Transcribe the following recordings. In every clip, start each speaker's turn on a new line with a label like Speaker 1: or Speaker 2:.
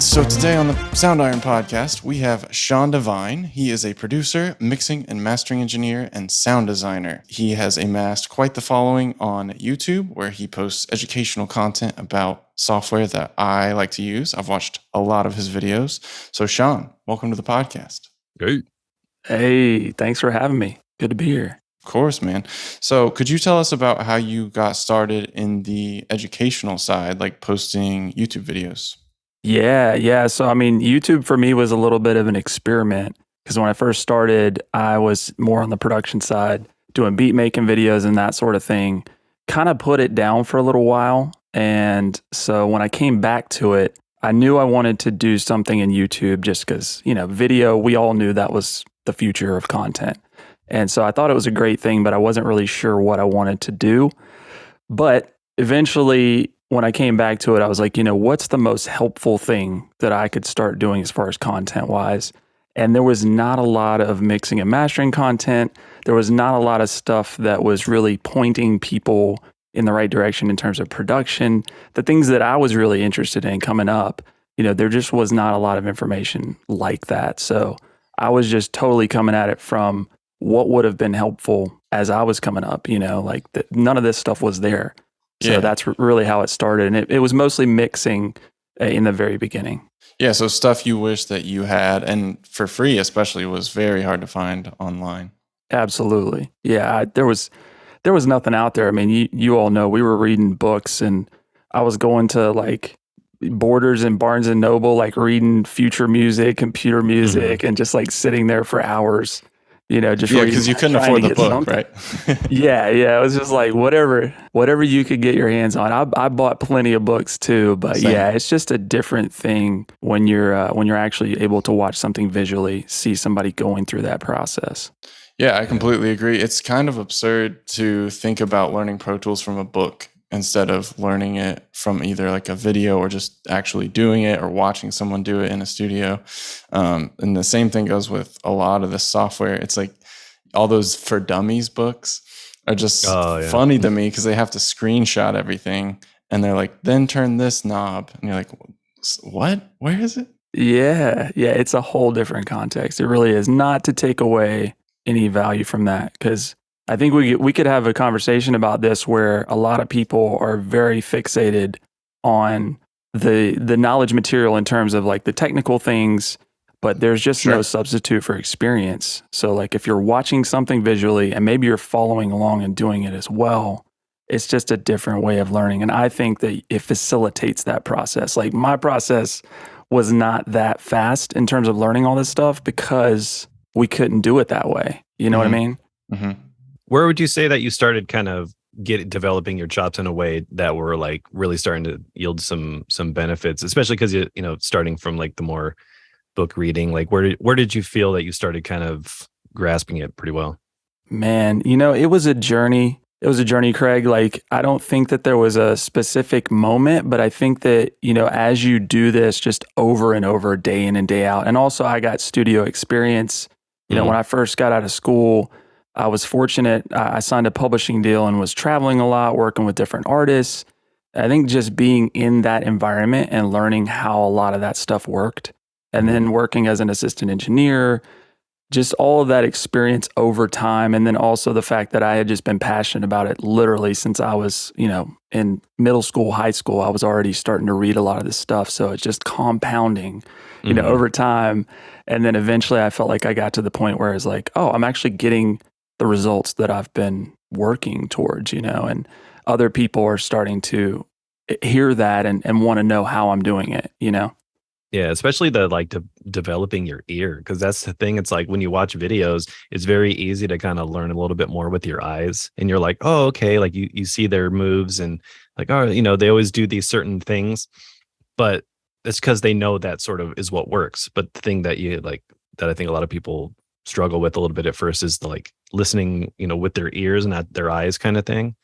Speaker 1: So today on the Soundiron podcast, we have Sean Devine. He is a producer, mixing and mastering engineer, and sound designer. He has amassed quite the following on YouTube, where he posts educational content about software that I like to use. I've watched a lot of his videos. So Sean, welcome to the podcast.
Speaker 2: Hey.
Speaker 3: Hey, thanks for having me. Good to be here.
Speaker 1: Of course, man. So could you tell us about how you got started in the educational side, like posting YouTube videos?
Speaker 3: Yeah. So, YouTube for me was a little bit of an experiment because when I first started, I was more on the production side, doing beat making videos and that sort of thing. Kind of put it down for a little while. And so when I came back to it, I knew I wanted to do something in YouTube just because, video, we all knew that was the future of content. And so I thought it was a great thing, but I wasn't really sure what I wanted to do. But eventually, when I came back to it, I was like, what's the most helpful thing that I could start doing as far as content wise? And there was not a lot of mixing and mastering content. There was not a lot of stuff that was really pointing people in the right direction in terms of production. The things that I was really interested in coming up, there just was not a lot of information like that. So I was just totally coming at it from what would have been helpful as I was coming up, none of this stuff was there. So that's really how it started. And it was mostly mixing in the very beginning.
Speaker 1: Yeah, so stuff you wish that you had, and for free especially, was very hard to find online.
Speaker 3: Absolutely. Yeah, there was nothing out there. I mean, you all know we were reading books, and I was going to like Borders and Barnes and Noble, like reading future music, computer music, and just like sitting there for hours. Just
Speaker 1: because you couldn't afford the book, right?
Speaker 3: Yeah. It was just like whatever you could get your hands on. I bought plenty of books too, but
Speaker 1: Same.
Speaker 3: Yeah, it's just a different thing when you're actually able to watch something visually, see somebody going through that process.
Speaker 1: Yeah, I completely agree. It's kind of absurd to think about learning Pro Tools from a book instead of learning it from either like a video or just actually doing it or watching someone do it in a studio. And the same thing goes with a lot of the software. It's like all those For Dummies books are just funny to me because they have to screenshot everything and they're like, then turn this knob. And you're like, what? Where is it?
Speaker 3: Yeah. It's a whole different context. It really is. Not to take away any value from that, because I think we could have a conversation about this where a lot of people are very fixated on the knowledge material in terms of like the technical things, but there's just no substitute for experience. So like if you're watching something visually and maybe you're following along and doing it as well, it's just a different way of learning. And I think that it facilitates that process. Like my process was not that fast in terms of learning all this stuff because we couldn't do it that way. You know what I mean?
Speaker 1: Mm-hmm.
Speaker 2: Where would you say that you started kind of developing your chops in a way that were like really starting to yield some benefits, especially because starting from like the more book reading, like where did you feel that you started kind of grasping it pretty well?
Speaker 3: Man, it was a journey. It was a journey, Craig. Like, I don't think that there was a specific moment, but I think that, as you do this just over and over, day in and day out, and also I got studio experience. When I first got out of school, I was fortunate. I signed a publishing deal and was traveling a lot, working with different artists. I think just being in that environment and learning how a lot of that stuff worked, and then working as an assistant engineer, just all of that experience over time. And then also the fact that I had just been passionate about it literally since I was, in middle school, high school, I was already starting to read a lot of this stuff. So it's just compounding, over time. And then eventually I felt like I got to the point where I was like, oh, I'm actually getting the results that I've been working towards, and other people are starting to hear that and want to know how I'm doing it,
Speaker 2: Yeah, especially the developing your ear, because that's the thing. It's like when you watch videos, it's very easy to kind of learn a little bit more with your eyes, and you're like, oh, okay, like you see their moves and like, oh, they always do these certain things, but it's because they know that sort of is what works. But the thing that that I think a lot of people struggle with a little bit at first is the like listening, with their ears and not their eyes kind of thing.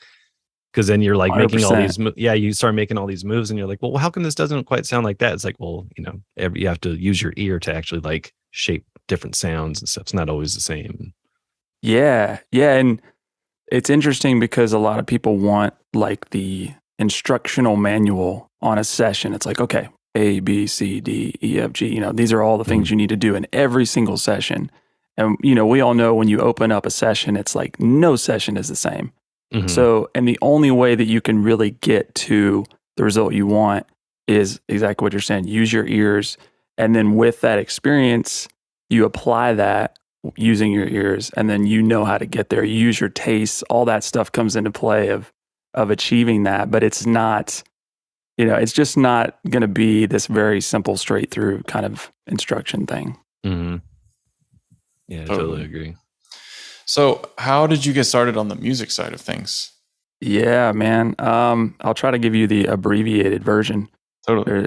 Speaker 2: Because then you're like
Speaker 3: 100%.
Speaker 2: making all these, you start making all these moves, and you're like, well, how come this doesn't quite sound like that? It's like, well, you have to use your ear to actually like shape different sounds and stuff. It's not always the same.
Speaker 3: Yeah, and it's interesting because a lot of people want like the instructional manual on a session. It's like, okay, A, B, C, D, E, F, G. These are all the things you need to do in every single session. And, we all know when you open up a session, it's like no session is the same. So, and the only way that you can really get to the result you want is exactly what you're saying. Use your ears. And then with that experience, you apply that using your ears, and then you know how to get there. You use your tastes. All that stuff comes into play of achieving that. But it's not, it's just not going to be this very simple, straight through kind of instruction thing.
Speaker 2: Yeah, I totally agree.
Speaker 1: So how did you get started on the music side of things?
Speaker 3: Yeah, man. I'll try to give you the abbreviated version.
Speaker 1: Totally.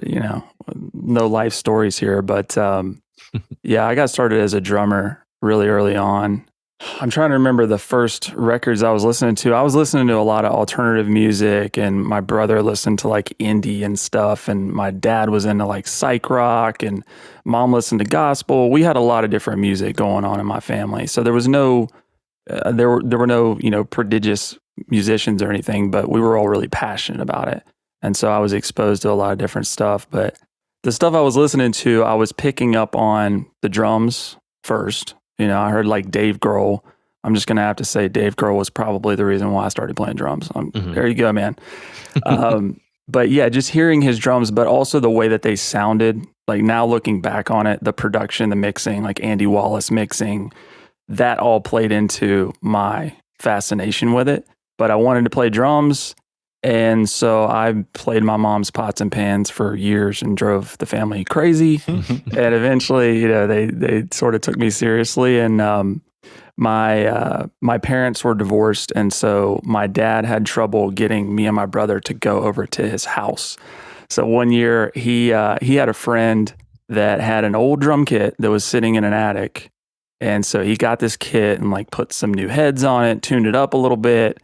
Speaker 3: No life stories here, but yeah, I got started as a drummer really early on. I'm trying to remember the first records I was listening to. I was listening to a lot of alternative music, and my brother listened to like indie and stuff, and my dad was into like psych rock, and mom listened to gospel. We had a lot of different music going on in my family, so there was no there were no prodigious musicians or anything, but we were all really passionate about it, and so I was exposed to a lot of different stuff. But the stuff I was listening to, I was picking up on the drums first. I heard like Dave Grohl. I'm just going to have to say Dave Grohl was probably the reason why I started playing drums. There you go, man. But yeah, just hearing his drums, but also the way that they sounded, like now looking back on it, the production, the mixing, like Andy Wallace mixing, that all played into my fascination with it. But I wanted to play drums. And so I played my mom's pots and pans for years and drove the family crazy. And eventually, they sort of took me seriously. And my parents were divorced, and so my dad had trouble getting me and my brother to go over to his house. So one year, he had a friend that had an old drum kit that was sitting in an attic, and so he got this kit and like put some new heads on it, tuned it up a little bit.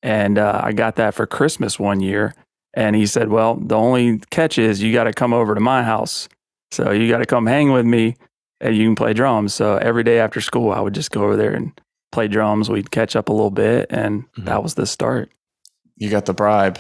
Speaker 3: And I got that for Christmas one year. And he said, well, the only catch is you got to come over to my house. So you got to come hang with me and you can play drums. So every day after school, I would just go over there and play drums. We'd catch up a little bit. And that was the start.
Speaker 1: You got the bribe.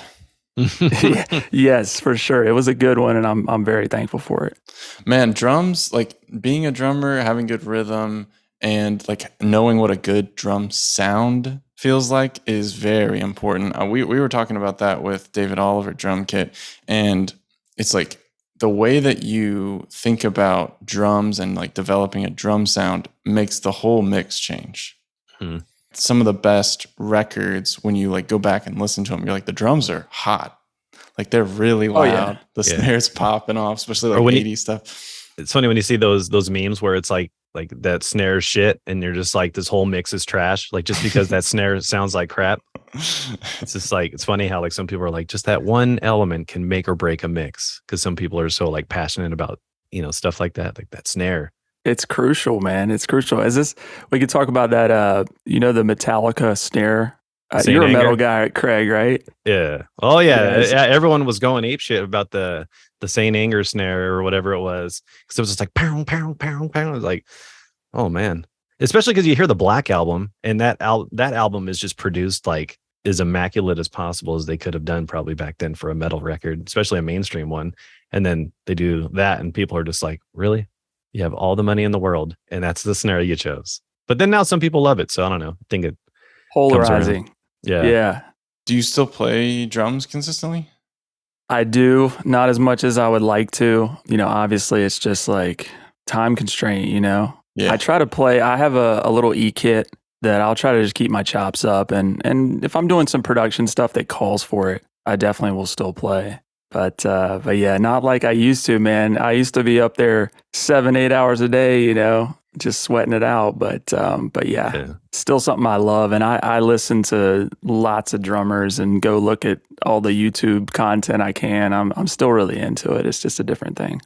Speaker 3: Yes, for sure. It was a good one. And I'm very thankful for it.
Speaker 1: Man, drums, like being a drummer, having good rhythm, and like knowing what a good drum sound feels like is very important. We were talking about that with David Oliver drum kit, and it's like the way that you think about drums and like developing a drum sound makes the whole mix change. Some of the best records, when you like go back and listen to them, you're like, the drums are hot, like they're really loud. The snares popping off, especially like 80s stuff.
Speaker 2: It's funny when you see those memes where it's like that snare shit and you're just like, this whole mix is trash, like just because that snare sounds like crap. It's just like, it's funny how like some people are like, just that one element can make or break a mix, because some people are so like passionate about stuff like that snare.
Speaker 3: It's crucial, man. It's crucial. We could talk about that the Metallica snare. You're a metal guy, Craig, right?
Speaker 2: Yeah. Oh yeah. Everyone was going ape shit about the Saint Anger snare or whatever it was, because it was just like pound, pound, pound, pound. It was like, oh man. Especially because you hear the Black Album, and that album is just produced like as immaculate as possible as they could have done probably back then for a metal record, especially a mainstream one. And then they do that, and people are just like, really? You have all the money in the world, and that's the snare you chose. But then now some people love it, so I don't know. I think it
Speaker 3: polarizing. Yeah.
Speaker 1: Do you still play drums consistently?
Speaker 3: I do, not as much as I would like to. Obviously it's just like time constraint, Yeah. I try to play. I have a little e-kit that I'll try to just keep my chops up. And if I'm doing some production stuff that calls for it, I definitely will still play. But yeah, not like I used to, man. I used to be up there 7-8 hours a day, just sweating it out. But yeah, still something I love. And I listen to lots of drummers and go look at all the YouTube content I can. I'm still really into it. It's just a different thing.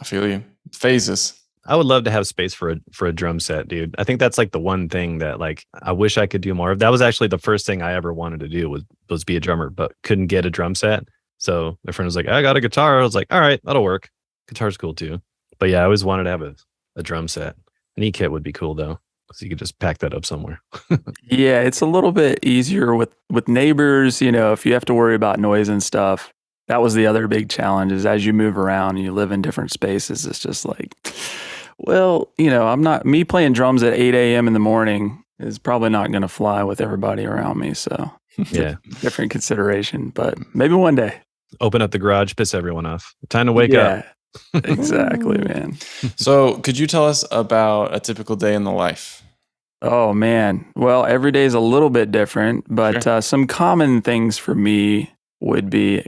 Speaker 1: I feel you. Phases.
Speaker 2: I would love to have space for a drum set, dude. I think that's like the one thing that like I wish I could do more of. That was actually the first thing I ever wanted to do was be a drummer, but couldn't get a drum set. So my friend was like, I got a guitar. I was like, all right, that'll work. Guitar's cool too. But yeah, I always wanted to have a drum set. An e-kit would be cool though, because you could just pack that up somewhere.
Speaker 3: Yeah, it's a little bit easier with neighbors, if you have to worry about noise and stuff. that was the other big challenge is as you move around and you live in different spaces, it's just like, well, I'm not, me playing drums at 8 a.m. in the morning is probably not going to fly with everybody around me. So
Speaker 2: Yeah.
Speaker 3: different consideration, but maybe one day.
Speaker 2: Open up the garage, piss everyone off. Time to wake up.
Speaker 3: Exactly, man.
Speaker 1: So could you tell us about a typical day in the life?
Speaker 3: Oh, man. Well, every day is a little bit different, but some common things for me would be,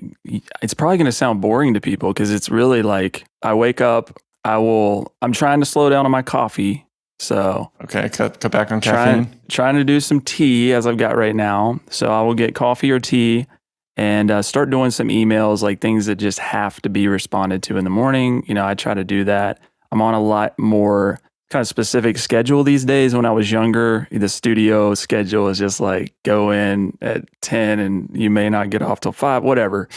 Speaker 3: it's probably going to sound boring to people because it's really like I wake up, I'm trying to slow down on my coffee. So
Speaker 1: okay, cut back on caffeine.
Speaker 3: Trying to do some tea as I've got right now. So I will get coffee or tea and start doing some emails, like things that just have to be responded to in the morning. I try to do that. I'm on a lot more kind of specific schedule these days. When I was younger, the studio schedule is just like go in at 10 and you may not get off till 5, whatever.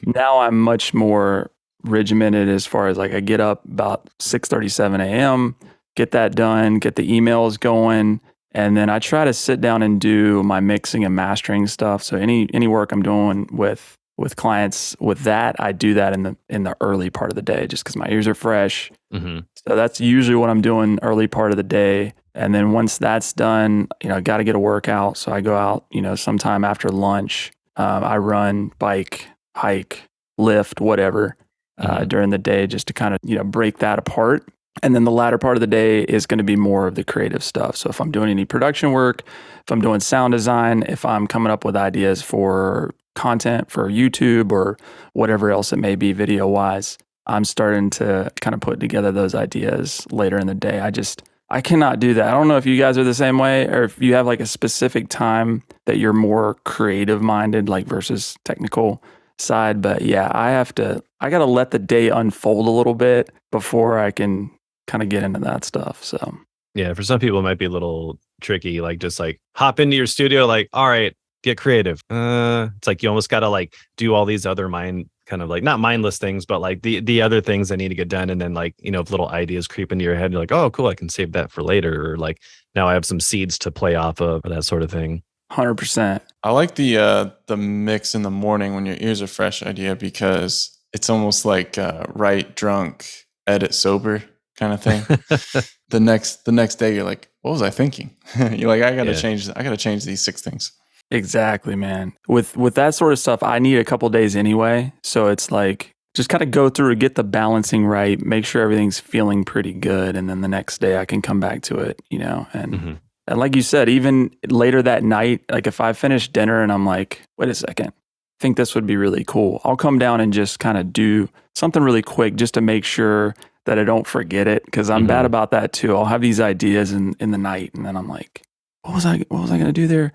Speaker 3: Now I'm much more regimented as far as like I get up about 6:37 a.m., get that done, get the emails going, and then I try to sit down and do my mixing and mastering stuff. So any work I'm doing with clients with that, I do that in the early part of the day just because my ears are fresh.
Speaker 2: Mm-hmm.
Speaker 3: So that's usually what I'm doing early part of the day. And then once that's done, I got to get a workout. So I go out, sometime after lunch. I run, bike, hike, lift, whatever during the day just to kind of, break that apart. And then the latter part of the day is going to be more of the creative stuff. So if I'm doing any production work, if I'm doing sound design, if I'm coming up with ideas for content for YouTube or whatever else it may be video wise, I'm starting to kind of put together those ideas later in the day. I cannot do that. I don't know if you guys are the same way or if you have like a specific time that you're more creative minded, like versus technical side. But yeah, I got to let the day unfold a little bit before I can kind of get into that stuff. So
Speaker 2: yeah, for some people it might be a little tricky, like just like hop into your studio, like, all right, get creative. It's like you almost got to like do all these other kind of like not mindless things, but like the other things that need to get done. And then like, if little ideas creep into your head, you're like, oh, cool, I can save that for later. Or like now I have some seeds to play off of or that sort of thing.
Speaker 3: 100%.
Speaker 1: I like the mix in the morning when your ears are fresh idea because it's almost like write drunk, edit sober kind of thing. the next day you're like, what was I thinking? You're like, I gotta change these 6 things.
Speaker 3: Exactly, man. With that sort of stuff, I need a couple days anyway. So it's like just kind of go through and get the balancing right, make sure everything's feeling pretty good, and then the next day I can come back to it, and and like you said, even later that night, like if I finish dinner and I'm like, wait a second, I think this would be really cool, I'll come down and just kind of do something really quick just to make sure that I don't forget it, because I'm bad about that too. I'll have these ideas in the night and then I'm like, what was I going to do there?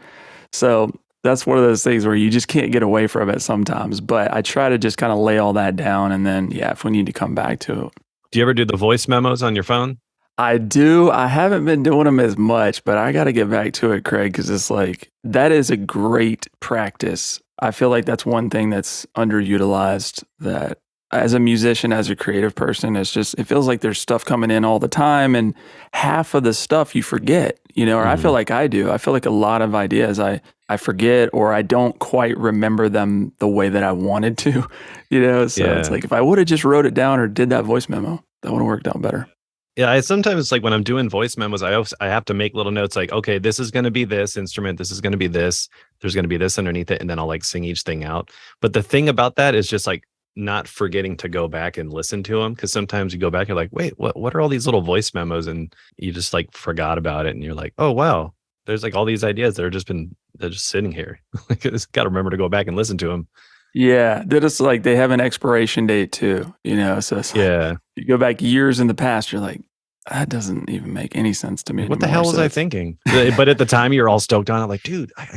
Speaker 3: So that's one of those things where you just can't get away from it sometimes. But I try to just kind of lay all that down. And then, if we need to come back to it.
Speaker 2: Do you ever do the voice memos on your phone?
Speaker 3: I do. I haven't been doing them as much, but I got to get back to it, Craig, because it's like, that is a great practice. I feel like that's one thing that's underutilized, that as a musician, as a creative person, it feels like there's stuff coming in all the time, and half of the stuff you forget, or I feel like I do. I feel like a lot of ideas I forget, or I don't quite remember them the way that I wanted to, so it's like, if I would have just wrote it down or did that voice memo, that would have worked out better.
Speaker 2: Yeah, I sometimes like when I'm doing voice memos, I have to make little notes like, okay, this is going to be this instrument, this is going to be this, there's going to be this underneath it, and then I'll like sing each thing out. But the thing about that is just like not forgetting to go back and listen to them, because sometimes you go back, you're like, wait, what are all these little voice memos, and you just like forgot about it, and you're like, oh wow, there's like all these ideas that they're just sitting here. Like, I just got to remember to go back and listen to them.
Speaker 3: Yeah, they're just like, they have an expiration date too, so it's like, you go back years in the past, you're like, that doesn't even make any sense to me
Speaker 2: What
Speaker 3: anymore.
Speaker 2: the hell was I thinking? But at the time you're all stoked on it, like, dude, I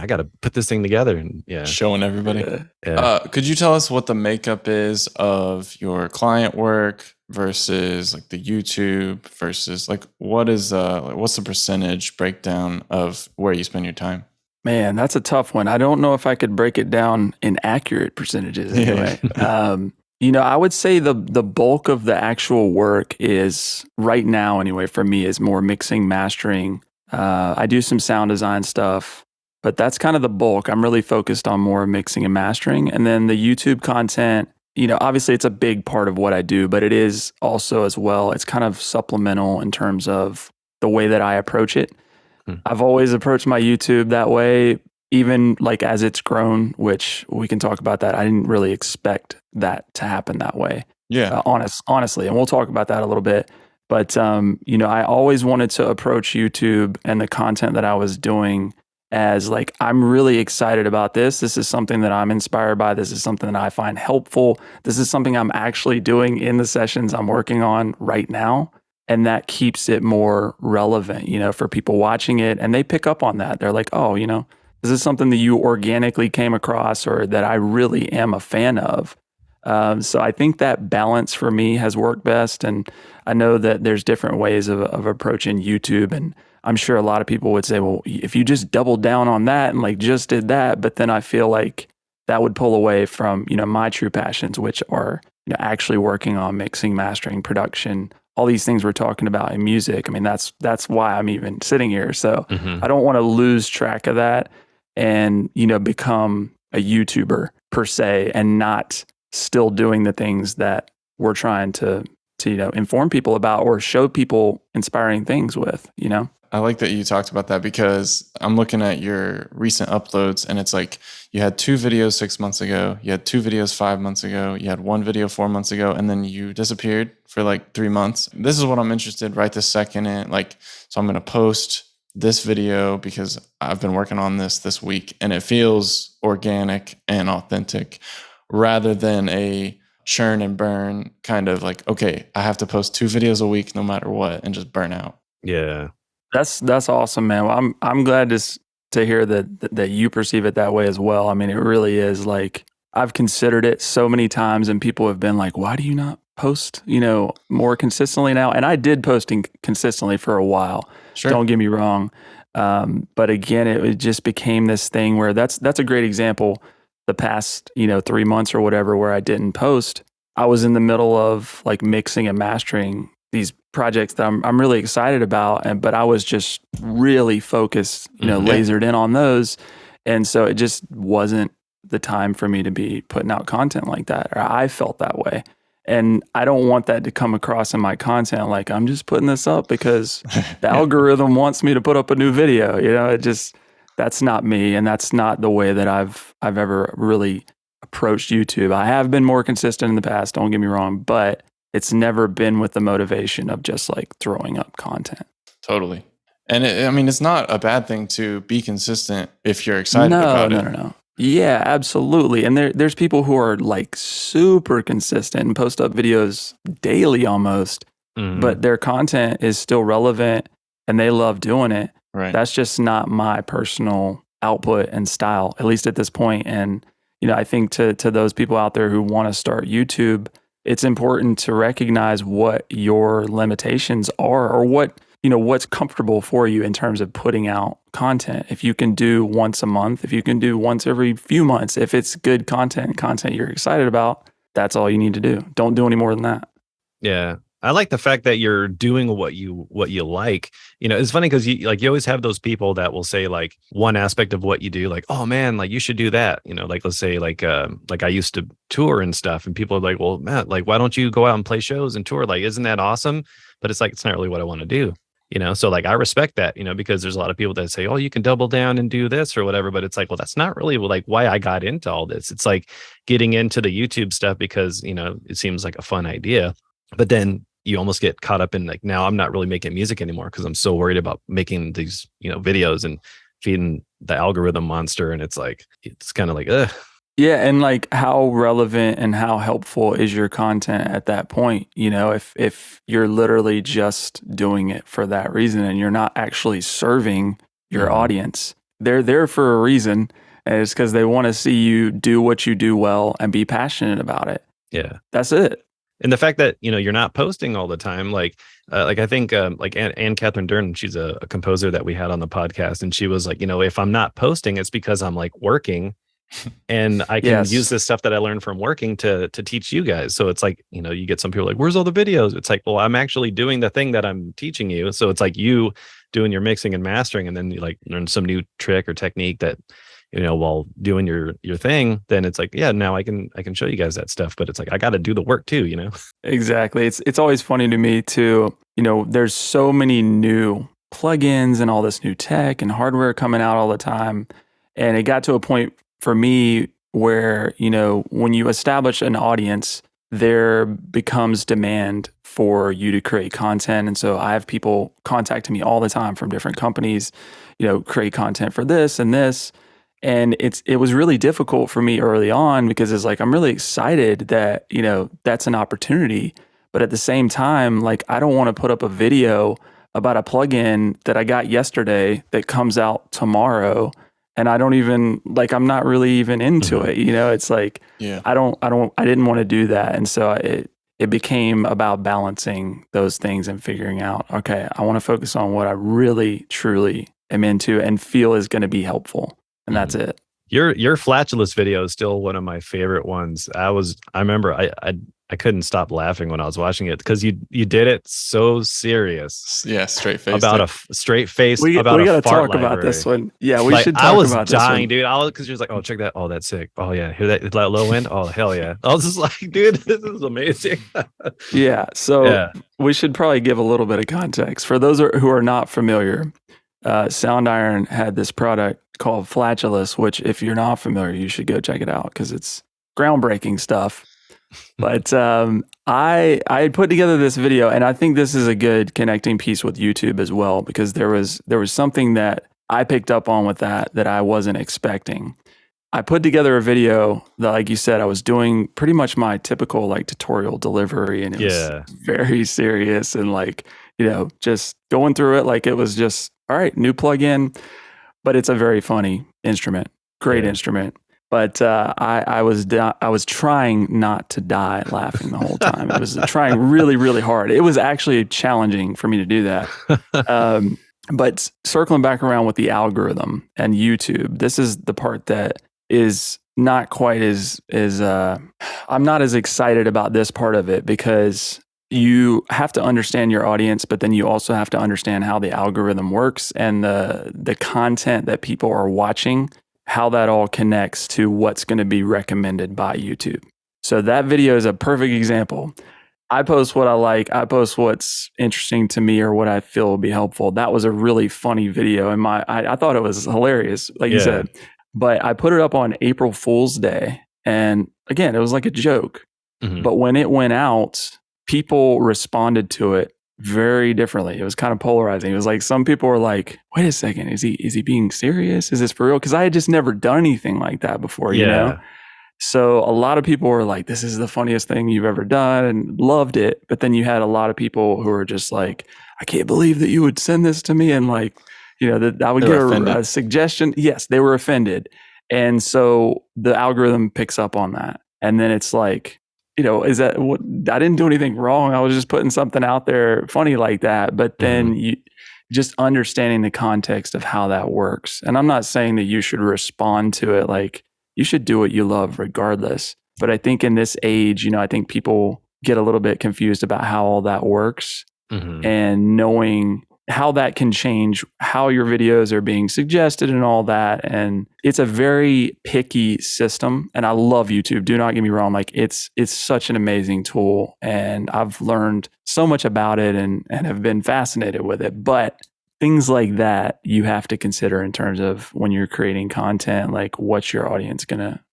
Speaker 2: gotta put this thing together, and
Speaker 1: showing everybody.
Speaker 3: Yeah.
Speaker 1: Could you tell us what the makeup is of your client work versus like the YouTube versus like what's the percentage breakdown of where you spend your time?
Speaker 3: Man, that's a tough one. I don't know if I could break it down in accurate percentages anyway. I would say the bulk of the actual work is, right now anyway, for me, is more mixing, mastering. I do some sound design stuff, but that's kind of the bulk. I'm really focused on more mixing and mastering. And then the YouTube content, obviously it's a big part of what I do, but it is also as well, it's kind of supplemental in terms of the way that I approach it. I've always approached my YouTube that way, even like as it's grown, which we can talk about that. I didn't really expect that to happen that way.
Speaker 1: Yeah.
Speaker 3: Honestly. And we'll talk about that a little bit. But, I always wanted to approach YouTube and the content that I was doing as like, I'm really excited about this. This is something that I'm inspired by. This is something that I find helpful. This is something I'm actually doing in the sessions I'm working on right now. And that keeps it more relevant, for people watching it. And they pick up on that. They're like, oh, this is something that you organically came across or that I really am a fan of. So I think that balance for me has worked best. And I know that there's different ways of approaching YouTube. And I'm sure a lot of people would say, well, if you just doubled down on that and like just did that, but then I feel like that would pull away from, my true passions, which are, actually working on mixing, mastering, production, all these things we're talking about in music. I mean, that's why I'm even sitting here. So I don't want to lose track of that and, become a YouTuber per se and not still doing the things that we're trying to inform people about or show people inspiring things with,
Speaker 1: I like that you talked about that because I'm looking at your recent uploads and it's like you had 2 videos 6 months ago, you had 2 videos 5 months ago, you had 1 video 4 months ago, and then you disappeared for like 3 months. This is what I'm interested right this second in. So I'm going to post this video because I've been working on this week and it feels organic and authentic rather than a churn and burn kind of like, okay, I have to post 2 videos a week no matter what and just burn out.
Speaker 2: Yeah.
Speaker 3: That's awesome, man. Well, I'm glad to hear that you perceive it that way as well. I mean, it really is like I've considered it so many times, and people have been like, "Why do you not post, more consistently now?" And I did posting consistently for a while.
Speaker 1: Sure.
Speaker 3: Don't get me wrong, but again, it just became this thing where that's a great example. The past 3 months or whatever, where I didn't post, I was in the middle of like mixing and mastering these projects that I'm really excited about, but I was just really focused, lasered in on those, and so it just wasn't the time for me to be putting out content like that, or I felt that way, and I don't want that to come across in my content like I'm just putting this up because the algorithm wants me to put up a new video. That's not me, and that's not the way that I've ever really approached YouTube. I have been more consistent in the past, don't get me wrong, but it's never been with the motivation of just like throwing up content.
Speaker 1: Totally. And it's not a bad thing to be consistent if you're excited about it.
Speaker 3: No. Yeah, absolutely. And there's people who are like super consistent and post up videos daily almost, but their content is still relevant and they love doing it.
Speaker 1: Right.
Speaker 3: That's just not my personal output and style, at least at this point. And, I think to those people out there who want to start YouTube, it's important to recognize what your limitations are or what's comfortable for you in terms of putting out content. If you can do once a month, if you can do once every few months, if it's good content you're excited about, that's all you need to do. Don't do any more than that.
Speaker 2: Yeah. I like the fact that you're doing what you like. It's funny because you always have those people that will say like one aspect of what you do, like, oh man, like you should do that. Like let's say like I used to tour and stuff, and people are like, well, Matt, like why don't you go out and play shows and tour? Like, isn't that awesome? But it's like it's not really what I want to do. So like I respect that, because there's a lot of people that say, oh, you can double down and do this or whatever. But it's like, well, that's not really like why I got into all this. It's like getting into the YouTube stuff because, it seems like a fun idea. But then you almost get caught up in like, now I'm not really making music anymore because I'm so worried about making these, videos and feeding the algorithm monster. And it's like, it's kind of like, ugh.
Speaker 3: Yeah. And like how relevant and how helpful is your content at that point? If you're literally just doing it for that reason and you're not actually serving your audience, they're there for a reason. And it's because they want to see you do what you do well and be passionate about it.
Speaker 2: Yeah.
Speaker 3: That's it.
Speaker 2: And the fact that, you're not posting all the time, like I think like Anne Catherine Dern, she's a composer that we had on the podcast. And she was like, if I'm not posting, it's because I'm like working and I can use this stuff that I learned from working to teach you guys. So it's like, you get some people like, where's all the videos? It's like, well, I'm actually doing the thing that I'm teaching you. So it's like you doing your mixing and mastering, and then you like learn some new trick or technique that, while doing your thing, then it's like, yeah, now I can show you guys that stuff. But it's like, I got to do the work too,
Speaker 3: Exactly. It's always funny to me too. There's so many new plugins and all this new tech and hardware coming out all the time. And it got to a point for me where, when you establish an audience, there becomes demand for you to create content. And so I have people contacting me all the time from different companies, create content for this and this. And it was really difficult for me early on because it's like, I'm really excited that, that's an opportunity. But at the same time, like, I don't want to put up a video about a plugin that I got yesterday that comes out tomorrow. And I don't even like, I'm not really even into it. It's like,
Speaker 1: Yeah.
Speaker 3: I didn't want to do that. And so it became about balancing those things and figuring out, okay, I want to focus on what I really, truly am into and feel is going to be helpful. And that's it.
Speaker 2: Your Flatulus video is still one of my favorite ones. I remember I couldn't stop laughing when I was watching it because you did it so serious.
Speaker 1: Yeah, straight face.
Speaker 2: About a straight face.
Speaker 3: We
Speaker 2: about
Speaker 3: got to
Speaker 2: a fart
Speaker 3: talk about
Speaker 2: library.
Speaker 3: this one. Yeah, we should talk about this one.
Speaker 2: I was dying, dude. Because you're like, oh, check that. Oh, that's sick. Oh, yeah. Hear that low end? Oh, hell yeah. I was just like, dude, this is amazing.
Speaker 3: Yeah. So we should probably give a little bit of context. For those who are not familiar, Soundiron had this product called Flatulus, which if you're not familiar, you should go check it out because it's groundbreaking stuff. But I had put together this video, and I think this is a good connecting piece with YouTube as well, because there was something that I picked up on with that I wasn't expecting. I put together a video that, like you said, I was doing pretty much my typical like tutorial delivery, and it was very serious and like, just going through it like it was just, all right, new plugin, but it's a very funny instrument, great instrument. But I was trying not to die laughing the whole time. I was trying really, really hard. It was actually challenging for me to do that. But circling back around with the algorithm and YouTube, this is the part that is not quite as I'm not as excited about this part of it, because you have to understand your audience, but then you also have to understand how the algorithm works and the content that people are watching, how that all connects to what's going to be recommended by YouTube. So that video is a perfect example. I post what I like. I post what's interesting to me or what I feel will be helpful. That was a really funny video, and I thought it was hilarious, like you said. But I put it up on April Fool's Day, and again, it was like a joke. Mm-hmm. But when it went out, people responded to it very differently. It was kind of polarizing. It was like some people were like, "Wait a second, is he being serious? Is this for real?" Because I had just never done anything like that before, you know. So a lot of people were like, "This is the funniest thing you've ever done," and loved it. But then you had a lot of people who were just like, "I can't believe that you would send this to me," and like, that I would get a suggestion. Yes, they were offended, and so the algorithm picks up on that, and then it's like, is that what? I didn't do anything wrong. I was just putting something out there funny like that. But then you just understanding the context of how that works. And I'm not saying that you should respond to it like you should do what you love regardless. But I think in this age, I think people get a little bit confused about how all that works, and knowing how that can change how your videos are being suggested and all that. And it's a very picky system. And I love YouTube. Do not get me wrong. Like it's such an amazing tool. And I've learned so much about it and have been fascinated with it. But things like that you have to consider in terms of when you're creating content, like what's your audience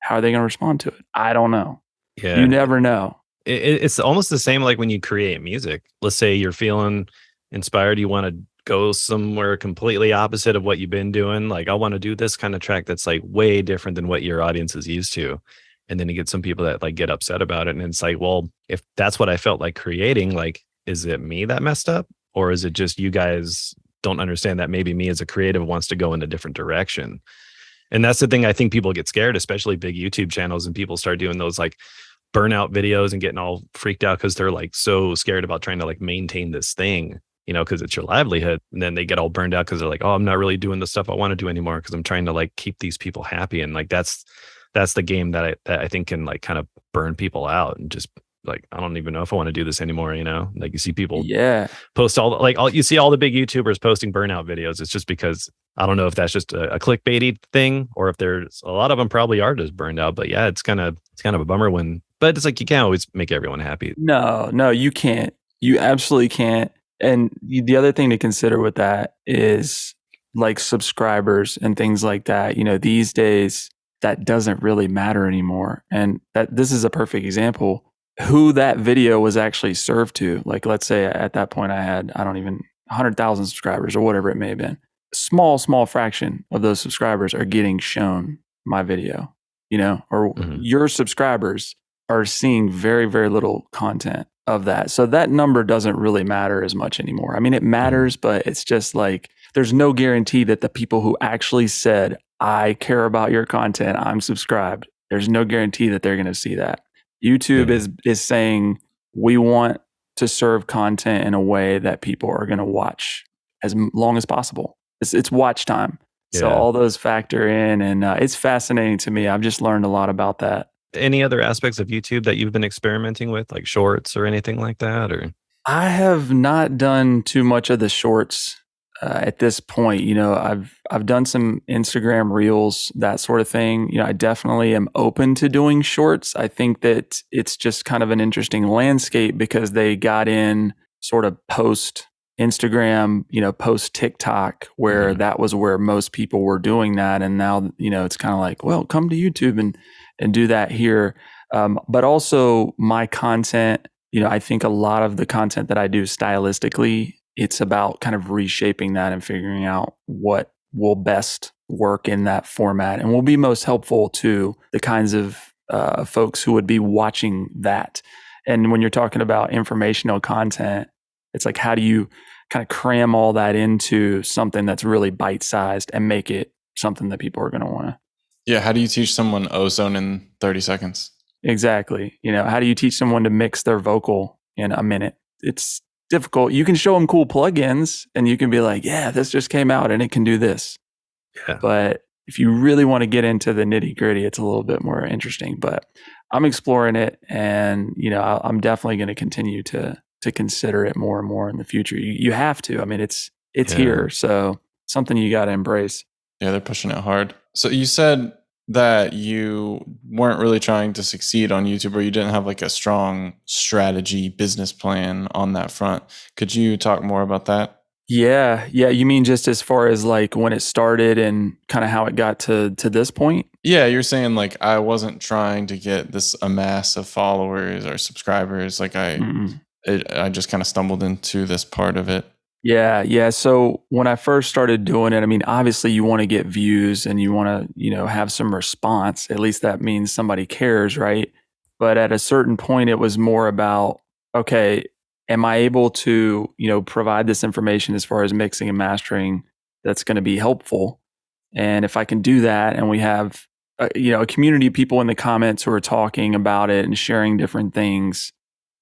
Speaker 3: how are they gonna respond to it? I don't know. Yeah. You never know.
Speaker 2: It's almost the same like when you create music. Let's say you're feeling inspired, you want to go somewhere completely opposite of what you've been doing. Like, I want to do this kind of track that's like way different than what your audience is used to. And then you get some people that like get upset about it. And it's like, well, if that's what I felt like creating, like, is it me that messed up? Or is it just you guys don't understand that maybe me as a creative wants to go in a different direction? And that's the thing. I think people get scared, especially big YouTube channels, and people start doing those like burnout videos and getting all freaked out because they're like so scared about trying to like maintain this thing, because it's your livelihood. And then they get all burned out because they're like, oh, I'm not really doing the stuff I want to do anymore because I'm trying to like keep these people happy. And like that's the game that I think can like kind of burn people out and just like, I don't even know if I want to do this anymore. Like you see people
Speaker 3: Yeah.
Speaker 2: post you see all the big YouTubers posting burnout videos. It's just because I don't know if that's just a clickbaity thing or if there's a lot of them probably are just burned out. But yeah, it's kind of a bummer but it's like you can't always make everyone happy.
Speaker 3: No, you can't. You absolutely can't. And the other thing to consider with that is like subscribers and things like that. These days that doesn't really matter anymore. And this is a perfect example. Who that video was actually served to. Like, let's say at that point I had, I don't even 100,000 subscribers or whatever it may have been. Small fraction of those subscribers are getting shown my video, or your subscribers are seeing very, very little content of that. So that number doesn't really matter as much anymore. I mean, it matters, but it's just like, there's no guarantee that the people who actually said, I care about your content, I'm subscribed, there's no guarantee that they're going to see that. YouTube is saying, we want to serve content in a way that people are going to watch as long as possible. It's watch time. So all those factor in, and it's fascinating to me. I've just learned a lot about that.
Speaker 2: Any other aspects of YouTube that you've been experimenting with, like shorts or anything like that? Or
Speaker 3: I have not done too much of the shorts at this point. I've done some Instagram reels, that sort of thing. I definitely am open to doing shorts. I think that it's just kind of an interesting landscape because they got in sort of post Instagram, post TikTok, where that was where most people were doing that. And now, it's kind of like, well, come to YouTube and do that here. But also my content, I think a lot of the content that I do stylistically, it's about kind of reshaping that and figuring out what will best work in that format and will be most helpful to the kinds of folks who would be watching that. And when you're talking about informational content, it's like, how do you kind of cram all that into something that's really bite-sized and make it something that people are going to want to?
Speaker 1: Yeah, how do you teach someone Ozone in 30 seconds?
Speaker 3: Exactly. How do you teach someone to mix their vocal in a minute? It's difficult. You can show them cool plugins and you can be like, yeah, this just came out and it can do this.
Speaker 2: Yeah.
Speaker 3: But if you really want to get into the nitty gritty, it's a little bit more interesting. But I'm exploring it, and I'm definitely going to continue to consider it more and more in the future. You have to. I mean, it's here, so something you got to embrace.
Speaker 1: Yeah, they're pushing it hard. So you said that you weren't really trying to succeed on YouTube, or you didn't have like a strong strategy business plan on that front. Could you talk more about that?
Speaker 3: Yeah. You mean just as far as like when it started and kind of how it got to this point?
Speaker 1: Yeah, you're saying like I wasn't trying to get this amass of followers or subscribers. Like I just kind of stumbled into this part of it.
Speaker 3: Yeah. So when I first started doing it, I mean, obviously you want to get views and you want to, have some response. At least that means somebody cares, right? But at a certain point, it was more about, okay, am I able to, provide this information as far as mixing and mastering that's going to be helpful? And if I can do that, and we have, a community of people in the comments who are talking about it and sharing different things,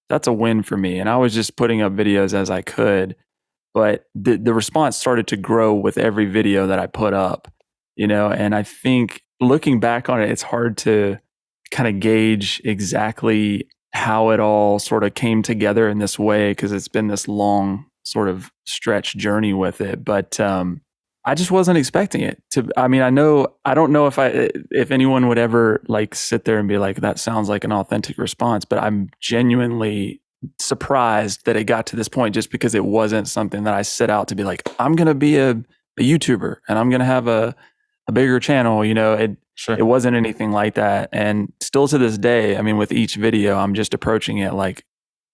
Speaker 3: that's a win for me. And I was just putting up videos as I could. But the response started to grow with every video that I put up, and I think looking back on it, it's hard to kind of gauge exactly how it all sort of came together in this way, because it's been this long sort of stretch journey with it. But I just wasn't expecting it to. I mean, I don't know if anyone would ever like sit there and be like, that sounds like an authentic response, but I'm genuinely surprised that it got to this point, just because it wasn't something that I set out to be like, I'm going to be a YouTuber and I'm going to have a bigger channel. It wasn't anything like that. And still to this day, I mean, with each video, I'm just approaching it like,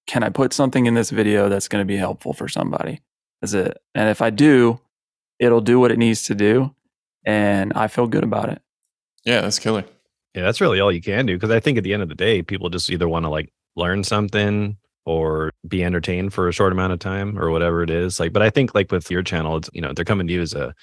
Speaker 3: can I put something in this video that's going to be helpful for somebody? That's it. And if I do, it'll do what it needs to do. And I feel good about it.
Speaker 1: Yeah, that's killer.
Speaker 2: Yeah, that's really all you can do. Because I think at the end of the day, people just either want to like learn something or be entertained for a short amount of time or whatever it is. Like, but I think like with your channel, it's, they're coming to you as a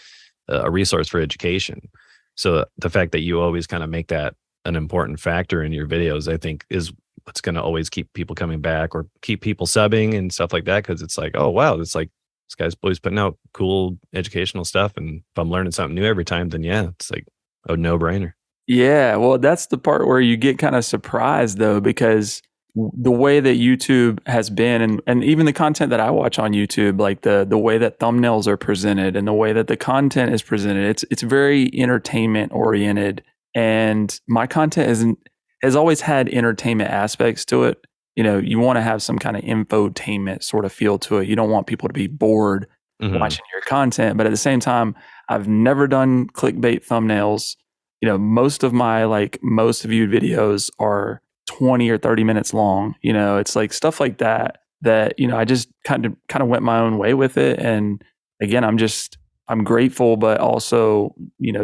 Speaker 2: resource for education. So the fact that you always kind of make that an important factor in your videos, I think is what's going to always keep people coming back or keep people subbing and stuff like that. Cause it's like, oh, wow, it's like, this guy's always putting out cool educational stuff. And if I'm learning something new every time, then yeah, it's like a no brainer.
Speaker 3: Yeah. Well, that's the part where you get kind of surprised though, because the way that YouTube has been, and even the content that I watch on YouTube, like the way that thumbnails are presented and the way that the content is presented, it's very entertainment oriented. And my content has always had entertainment aspects to it. You want to have some kind of infotainment sort of feel to it. You don't want people to be bored watching your content, but at the same time, I've never done clickbait thumbnails. Most of my most viewed videos are 20 or 30 minutes long. It's like stuff like that I just kind of went my own way with it. And again, I'm grateful, but also,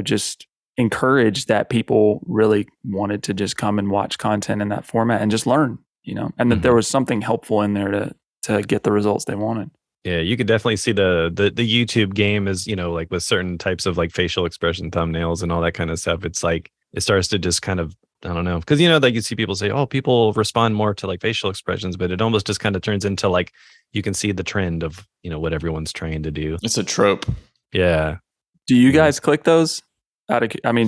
Speaker 3: just encouraged that people really wanted to just come and watch content in that format and just learn, and that there was something helpful in there to get the results they wanted.
Speaker 2: Yeah, you could definitely see the YouTube game is, like with certain types of like facial expression thumbnails and all that kind of stuff. It's like it starts to just kind of, I don't know, because like you see people say, oh, people respond more to like facial expressions, but it almost just kind of turns into like you can see the trend of what everyone's trying to do.
Speaker 1: It's a trope.
Speaker 2: Yeah.
Speaker 3: Do you guys click those?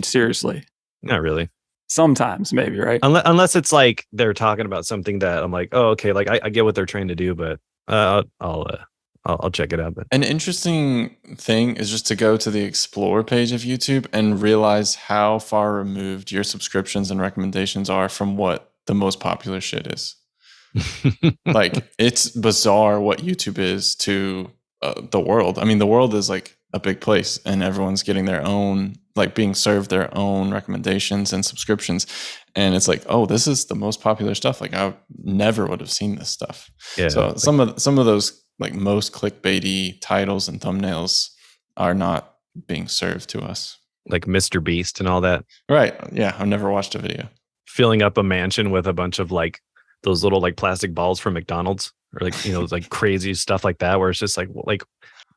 Speaker 3: Seriously.
Speaker 2: Not really.
Speaker 3: Sometimes maybe, right?
Speaker 2: Unless it's like they're talking about something that I'm like, oh, okay, like I get what they're trying to do, but I'll check it out. But
Speaker 1: an interesting thing is just to go to the explore page of YouTube and realize how far removed your subscriptions and recommendations are from what the most popular shit is. Like, it's bizarre what YouTube is to the world. I mean, the world is like a big place, and everyone's getting their own, like being served their own recommendations and subscriptions. And it's like, oh, this is the most popular stuff. Like, I never would have seen this stuff.
Speaker 2: Yeah.
Speaker 1: So some of those like most clickbaity titles and thumbnails are not being served to us. Like
Speaker 2: Mr. Beast and all that.
Speaker 1: Right. Yeah. I've never watched a video.
Speaker 2: Filling up a mansion with a bunch of like those little like plastic balls from McDonald's, or like, like crazy stuff like that, where it's just like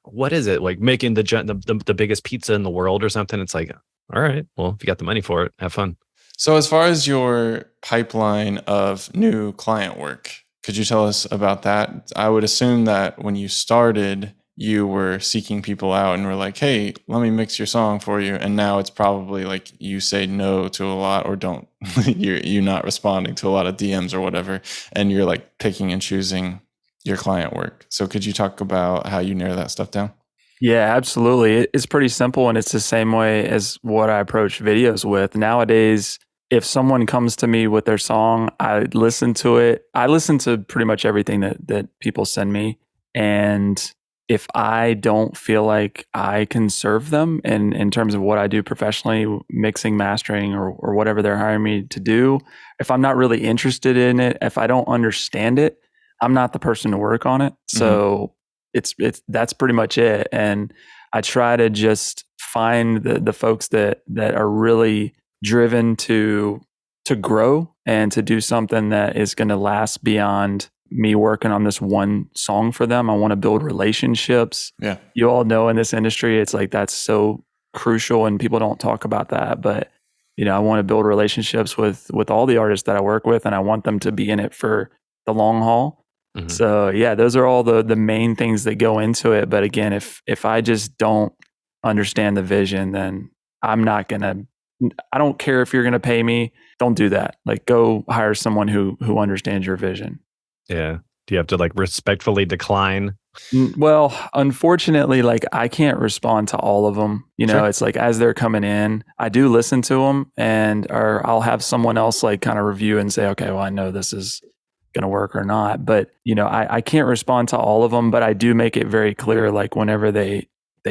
Speaker 2: what is it? Like making the biggest pizza in the world or something. It's like, all right, well, if you got the money for it, have fun.
Speaker 1: So as far as your pipeline of new client work, could you tell us about that? I would assume that when you started, you were seeking people out and were like, hey, let me mix your song for you. And now it's probably like you say no to a lot, or don't, you're not responding to a lot of DMs or whatever. And you're like picking and choosing your client work. So could you talk about how you narrow that stuff down?
Speaker 3: Yeah, absolutely. It's pretty simple, and it's the same way as what I approach videos with. Nowadays, if someone comes to me with their song, I listen to it. I listen to pretty much everything that people send me. And if I don't feel like I can serve them in terms of what I do professionally, mixing, mastering, or whatever they're hiring me to do, if I'm not really interested in it, if I don't understand it, I'm not the person to work on it. So that's pretty much it. And I try to just find the folks that are really driven to grow and to do something that is going to last beyond me working on this one song for them. I want to build relationships.
Speaker 1: Yeah.
Speaker 3: You all know in this industry, it's like that's so crucial, and people don't talk about that. But I want to build relationships with all the artists that I work with, and I want them to be in it for the long haul. Mm-hmm. So yeah, those are all the main things that go into it. But again, if I just don't understand the vision, then I'm not gonna. I don't care if you're going to pay me. Don't do that. Like, go hire someone who understands your vision.
Speaker 2: Yeah. Do you have to like respectfully decline?
Speaker 3: Well, unfortunately, like I can't respond to all of them. Sure. It's like as they're coming in, I do listen to them, or I'll have someone else like kind of review and say, okay, well, I know this is going to work or not. But, I can't respond to all of them, but I do make it very clear, like whenever they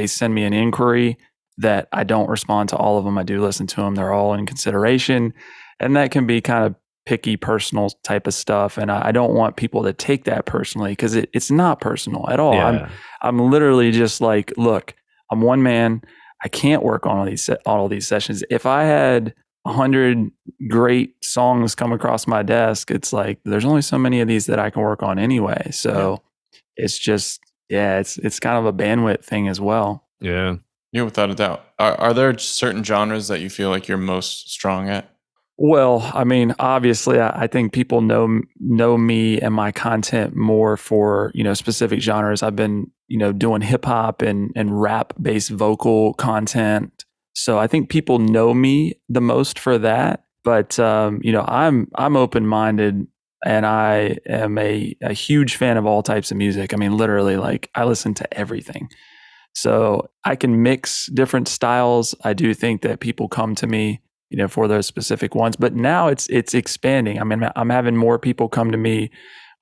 Speaker 3: send me an inquiry, that I don't respond to all of them. I do listen to them. They're all in consideration. And that can be kind of picky, personal type of stuff. And I don't want people to take that personally, because it's not personal at all. Yeah. I'm literally just like, look, I'm one man. I can't work on all these sessions. If I had 100 great songs come across my desk, it's like, there's only so many of these that I can work on anyway. So it's just, it's kind of a bandwidth thing as well.
Speaker 2: Yeah.
Speaker 1: Yeah, without a doubt. Are there certain genres that you feel like you're most strong at?
Speaker 3: Well, I mean, obviously, I think people know me and my content more for, specific genres. I've been, doing hip hop and rap based vocal content. So I think people know me the most for that. But, I'm open minded and I am a huge fan of all types of music. I mean, literally, like I listen to everything. So I can mix different styles. I do think that people come to me, for those specific ones. But now it's expanding. I mean, I'm having more people come to me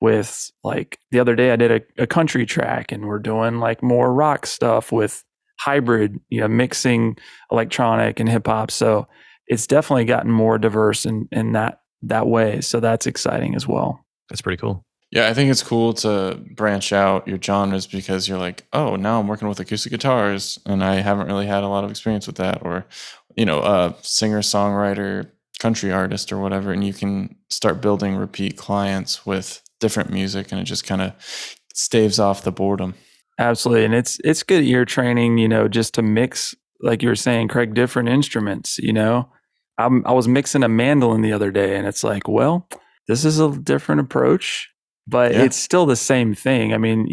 Speaker 3: with, like, the other day I did a country track, and we're doing like more rock stuff with hybrid, mixing electronic and hip hop. So it's definitely gotten more diverse in that way. So that's exciting as well.
Speaker 2: That's pretty cool.
Speaker 1: Yeah, I think it's cool to branch out your genres because you're like, oh, now I'm working with acoustic guitars and I haven't really had a lot of experience with that. Or, a singer, songwriter, country artist or whatever. And you can start building repeat clients with different music, and it just kind of staves off the boredom.
Speaker 3: Absolutely. And it's good ear training, just to mix, like you were saying, Craig, different instruments. I was mixing a mandolin the other day, and it's like, well, this is a different approach, but
Speaker 1: Yeah.
Speaker 3: it's still the same thing. I mean,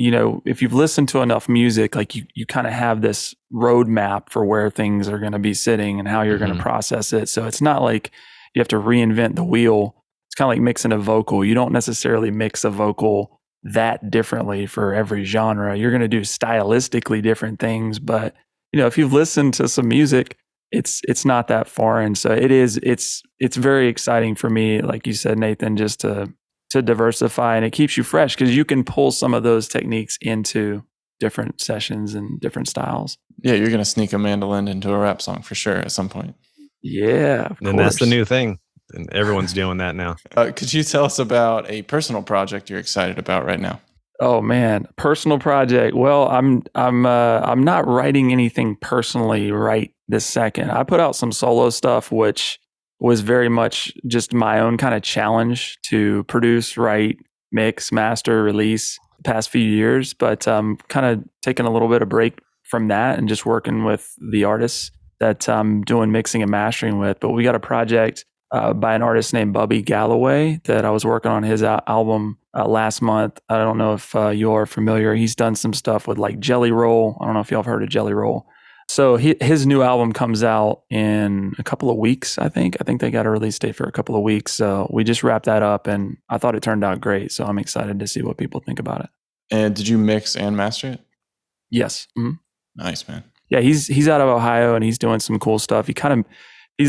Speaker 3: if you've listened to enough music, like you kind of have this roadmap for where things are going to be sitting and how you're going to process it. So it's not like you have to reinvent the wheel. It's kind of like mixing a vocal. You don't necessarily mix a vocal that differently for every genre. You're going to do stylistically different things, but if you've listened to some music, it's not that foreign. So it's very exciting for me, like you said, Nathan, just to diversify, and it keeps you fresh because you can pull some of those techniques into different sessions and different styles.
Speaker 1: Yeah, you're going to sneak a mandolin into a rap song for sure at some point.
Speaker 3: Yeah, of
Speaker 2: And
Speaker 3: course.
Speaker 2: that's the new thing. And everyone's doing that now.
Speaker 1: Could you tell us about a personal project you're excited about right now?
Speaker 3: Oh man, personal project. Well, I'm not writing anything personally right this second. I put out some solo stuff, which was very much just my own kind of challenge to produce, write, mix, master, release the past few years. But kind of taking a little bit of break from that and just working with the artists that I'm doing mixing and mastering with. But we got a project by an artist named Bubby Galloway that I was working on his album last month. I don't know if you are familiar. He's done some stuff with like Jelly Roll. I don't know if y'all have heard of Jelly Roll. So his new album comes out in a couple of weeks, I think. I think they got a release date for a couple of weeks. So we just wrapped that up, and I thought it turned out great. So I'm excited to see what people think about it.
Speaker 1: And did you mix and master it?
Speaker 3: Yes. Mm-hmm.
Speaker 1: Nice, man.
Speaker 3: Yeah, he's out of Ohio, and he's doing some cool stuff. He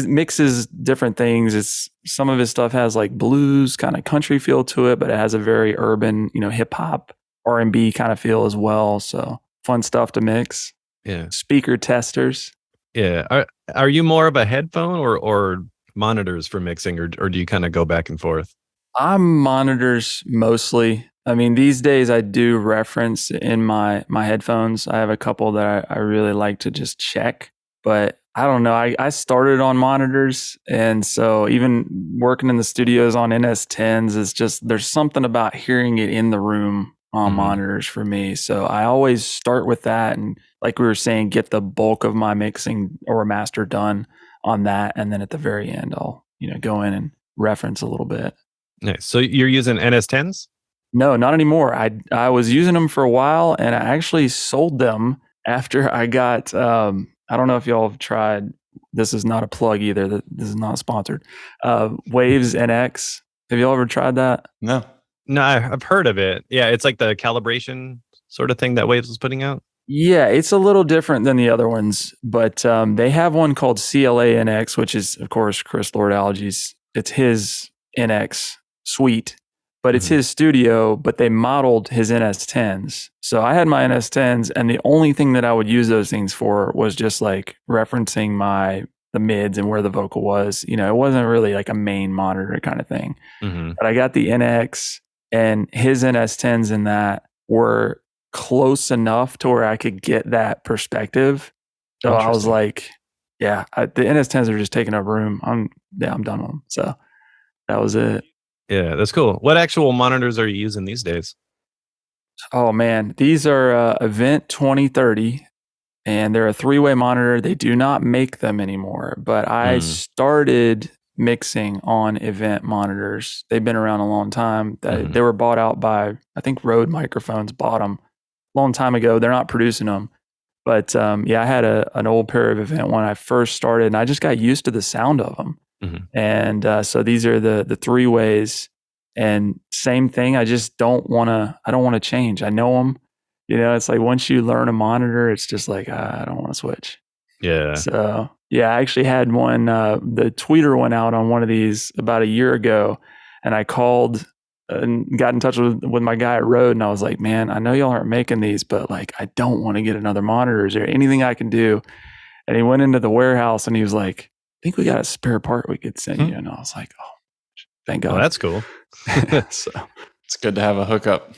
Speaker 3: mixes different things. Some of his stuff has like blues kind of country feel to it, but it has a very urban, hip hop, R&B kind of feel as well. So fun stuff to mix.
Speaker 2: Yeah.
Speaker 3: Speaker testers.
Speaker 2: Yeah. Are you more of a headphone or monitors for mixing, or do you kind of go back and forth?
Speaker 3: I'm monitors mostly. I mean, these days I do reference in my headphones. I have a couple that I really like to just check, but I don't know. I started on monitors, and so even working in the studios on NS10s is just, there's something about hearing it in the room on monitors for me. So I always start with that, and like we were saying, get the bulk of my mixing or master done on that, and then at the very end, I'll go in and reference a little bit.
Speaker 2: Nice. So you're using NS10s?
Speaker 3: No, not anymore. I was using them for a while, and I actually sold them after I got. I don't know if y'all have tried. This is not a plug either. This is not sponsored. Waves NX. Have y'all ever tried that?
Speaker 1: No.
Speaker 2: No, I've heard of it. Yeah, it's like the calibration sort of thing that Waves was putting out.
Speaker 3: Yeah, it's a little different than the other ones, but they have one called CLA NX, which is, of course, Chris Lord-Alge's. It's his NX suite, but it's his studio, but they modeled his NS10s. So I had my NS10s, and the only thing that I would use those things for was just like referencing the mids and where the vocal was. It wasn't really like a main monitor kind of thing. But I got the NX, and his NS10s in that were close enough to where I could get that perspective. So I was like, yeah, the NS10s are just taking up room. I'm done with them. So that was it.
Speaker 2: Yeah, that's cool. What actual monitors are you using these days?
Speaker 3: Oh man, these are Event 2030, and they're a 3-way monitor. They do not make them anymore, but I started mixing on Event monitors. They've been around a long time. They were bought out by, I think Rode Microphones bought them a long time ago. They're not producing them, but yeah, I had an old pair of Event when I first started, and I just got used to the sound of them. And so these are the 3 ways. And same thing, I just don't want to change. I know them. It's like once you learn a monitor, it's just like, I don't want to switch.
Speaker 2: Yeah.
Speaker 3: So, yeah, I actually had one, the tweeter went out on one of these about a year ago, and I called and got in touch with my guy at Rode, and I was like, man, I know y'all aren't making these, but like, I don't want to get another monitor. Is there anything I can do? And he went into the warehouse and he was like, I think we got a spare part we could send you. And I was like, oh, thank God.
Speaker 2: Well, that's cool.
Speaker 3: So
Speaker 1: It's good to have a hookup.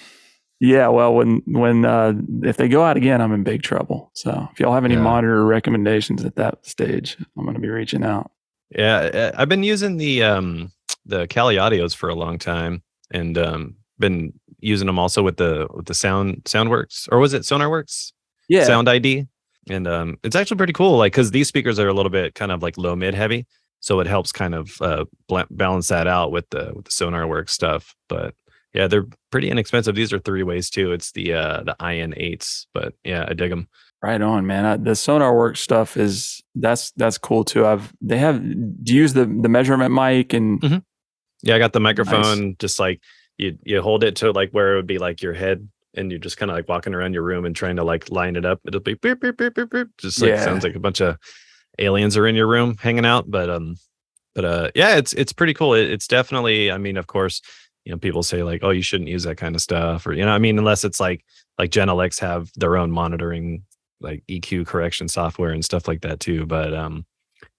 Speaker 3: yeah, well, when if they go out again, I'm in big trouble. So if y'all have any monitor recommendations at that stage, I'm going to be reaching out.
Speaker 2: Yeah, I've been using the Cali Audios for a long time, and been using them also with the Soundworks, or was it SonarWorks?
Speaker 3: Yeah,
Speaker 2: Sound ID, and it's actually pretty cool. Like, because these speakers are a little bit kind of like low mid heavy, so it helps kind of balance that out with the SonarWorks stuff. But yeah, they're pretty inexpensive. These are 3-ways too. It's the IN8s, but yeah, I dig them.
Speaker 3: right on, man. The SonarWorks stuff that's cool too. Do you use the measurement mic and?
Speaker 2: Mm-hmm. Yeah, I got the microphone.
Speaker 3: Nice.
Speaker 2: Just like you hold it to like where it would be like your head, and you're just kind of like walking around your room and trying to like line it up. It'll be beep beep beep beep beep. Just like sounds like a bunch of aliens are in your room hanging out. But yeah, it's pretty cool. It's definitely. I mean, of course, people say like, oh, you shouldn't use that kind of stuff, or I mean, unless it's like Genelex have their own monitoring like EQ correction software and stuff like that too. But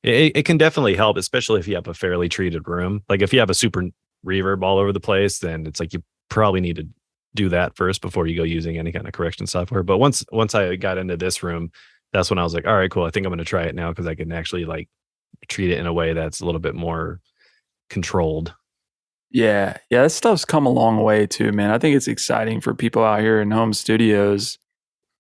Speaker 2: it can definitely help, especially if you have a fairly treated room. Like if you have a super reverb all over the place, then it's like you probably need to do that first before you go using any kind of correction software. But once I got into this room, that's when I was like, all right, cool. I think I'm going to try it now, because I can actually like treat it in a way that's a little bit more controlled.
Speaker 3: Yeah, that stuff's come a long way too, man. I think it's exciting for people out here in home studios,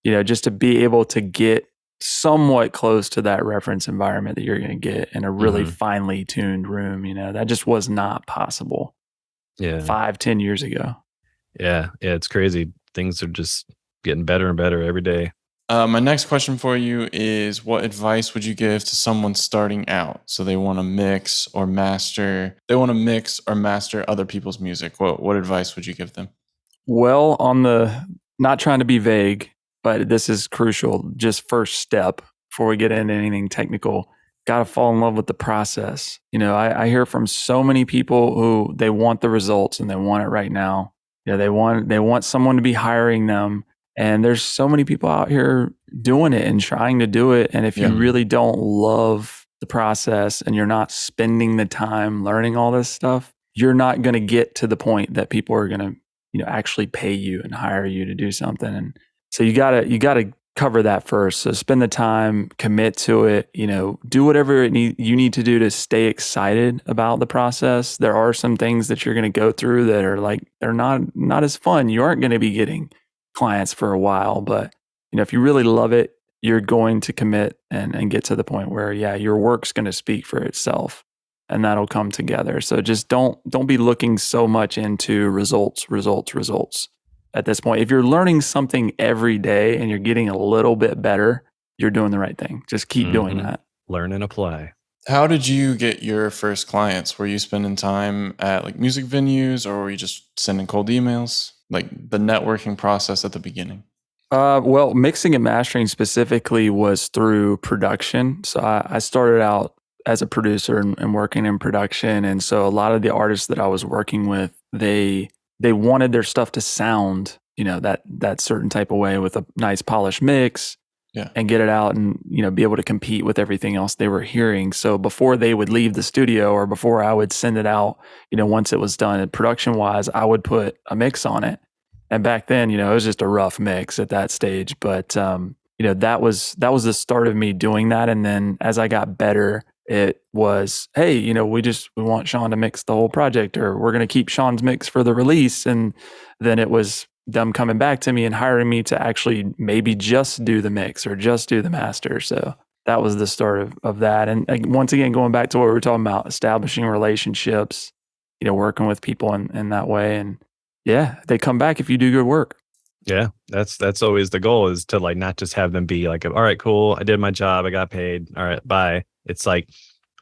Speaker 3: just to be able to get somewhat close to that reference environment that you're going to get in a really finely tuned room. That just was not possible 5-10 years ago.
Speaker 2: Yeah, it's crazy. Things are just getting better and better every day.
Speaker 1: My next question for you is, what advice would you give to someone starting out? So they want to mix or master other people's music. What advice would you give them?
Speaker 3: Well, not trying to be vague, but this is crucial. Just first step before we get into anything technical, got to fall in love with the process. I hear from so many people who they want the results and they want it right now. They want someone to be hiring them. And there's so many people out here doing it and trying to do it. And if you really don't love the process and you're not spending the time learning all this stuff, you're not going to get to the point that people are going to, actually pay you and hire you to do something. And so you gotta cover that first. So spend the time, commit to it, do whatever you need to do to stay excited about the process. There are some things that you're going to go through that are like, they're not as fun. You aren't going to be getting clients for a while, but if you really love it, you're going to commit and get to the point where your work's going to speak for itself, and that'll come together. So just don't be looking so much into results at this point. If you're learning something every day and you're getting a little bit better, you're doing the right thing. Just keep doing that.
Speaker 2: Learn and apply.
Speaker 1: How did you get your first clients? Were you spending time at like music venues, or were you just sending cold emails? Like the networking process at the beginning?
Speaker 3: Well, mixing and mastering specifically was through production. So I started out as a producer and working in production. And so a lot of the artists that I was working with, they wanted their stuff to sound, that certain type of way with a nice polished mix. And get it out and, be able to compete with everything else they were hearing. So before they would leave the studio, or before I would send it out, once it was done production wise, I would put a mix on it. And back then, it was just a rough mix at that stage. But, that was the start of me doing that. And then as I got better, it was, hey, we want Sean to mix the whole project, or we're going to keep Sean's mix for the release. And then it was them coming back to me and hiring me to actually maybe just do the mix or just do the master. So that was the start of that. And once again, going back to what we were talking about, establishing relationships, working with people in that way. And they come back if you do good work.
Speaker 2: Yeah, that's always the goal, is to like not just have them be like, all right, cool, I did my job, I got paid, all right, bye. It's like,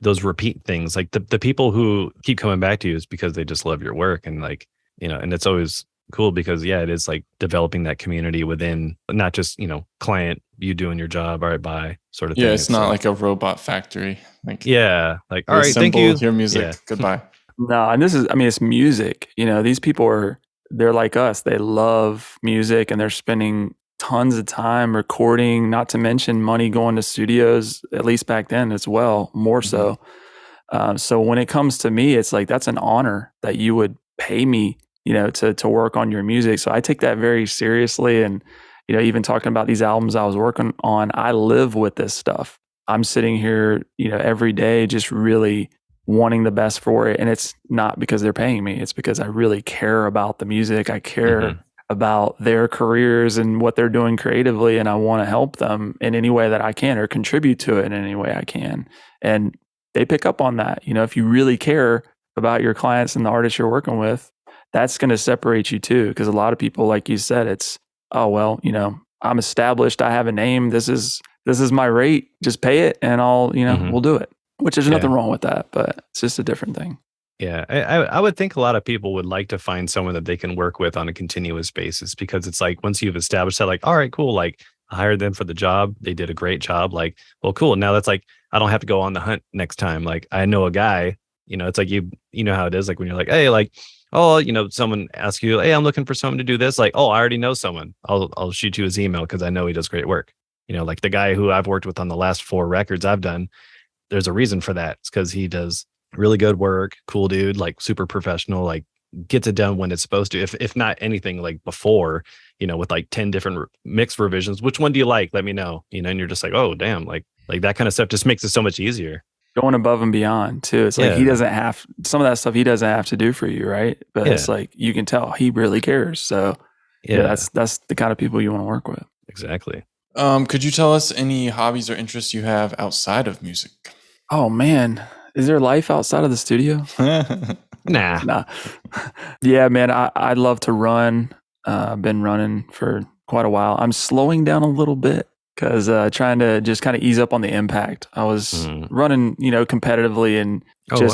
Speaker 2: those repeat things. Like the people who keep coming back to you is because they just love your work. And like, and it's always cool because yeah, it is like developing that community within not just, client, you doing your job, all right, bye sort of
Speaker 1: Yeah,
Speaker 2: thing.
Speaker 1: it's
Speaker 2: It's
Speaker 1: not
Speaker 2: like,
Speaker 1: like a robot factory. Like
Speaker 2: yeah, like, all
Speaker 1: we
Speaker 2: right, thank
Speaker 1: assemble,
Speaker 2: you.
Speaker 1: hear
Speaker 2: Yeah.
Speaker 1: music, goodbye.
Speaker 3: No, and it's music. These people they're like us. They love music and they're spending tons of time recording, not to mention money going to studios, at least back then as well, more so. So when it comes to me, it's like, that's an honor that you would pay me, to work on your music. So I take that very seriously. And, even talking about these albums I was working on, I live with this stuff. I'm sitting here, every day just really wanting the best for it. And it's not because they're paying me. It's because I really care about the music. I care about their careers and what they're doing creatively. And I want to help them in any way that I can or contribute to it in any way I can. And they pick up on that. If you really care about your clients and the artists you're working with, that's going to separate you too. Because a lot of people, like you said, it's, oh, well, I'm established. I have a name. This is my rate. Just pay it and I'll, we'll do it, which there's nothing wrong with that, but it's just a different thing.
Speaker 2: Yeah, I would think a lot of people would like to find someone that they can work with on a continuous basis because it's like once you've established that, like, all right, cool, like I hired them for the job, they did a great job, like, well, cool. Now that's like I don't have to go on the hunt next time. Like I know a guy, it's like you know how it is. Like when you're like, hey, like, oh, someone asks you, hey, I'm looking for someone to do this. Like, oh, I already know someone. I'll shoot you his email because I know he does great work. Like the guy who I've worked with on the last 4 records I've done, there's a reason for that. It's because he does really good work, cool dude, like super professional, like gets it done when it's supposed to. If not anything like before, with like 10 different mix revisions, which one do you like? Let me know. And you're just like, oh damn, like that kind of stuff just makes it so much easier.
Speaker 3: Going above and beyond too. It's like he doesn't have some of that stuff he doesn't have to do for you, right? But it's like you can tell he really cares. So that's the kind of people you want to work with.
Speaker 2: Exactly.
Speaker 1: Could you tell us any hobbies or interests you have outside of music?
Speaker 3: Oh man, is there life outside of the studio?
Speaker 2: Nah.
Speaker 3: Yeah, man, I'd love to run. I've been running for quite a while. I'm slowing down a little bit because trying to just kind of ease up on the impact. I was running, competitively and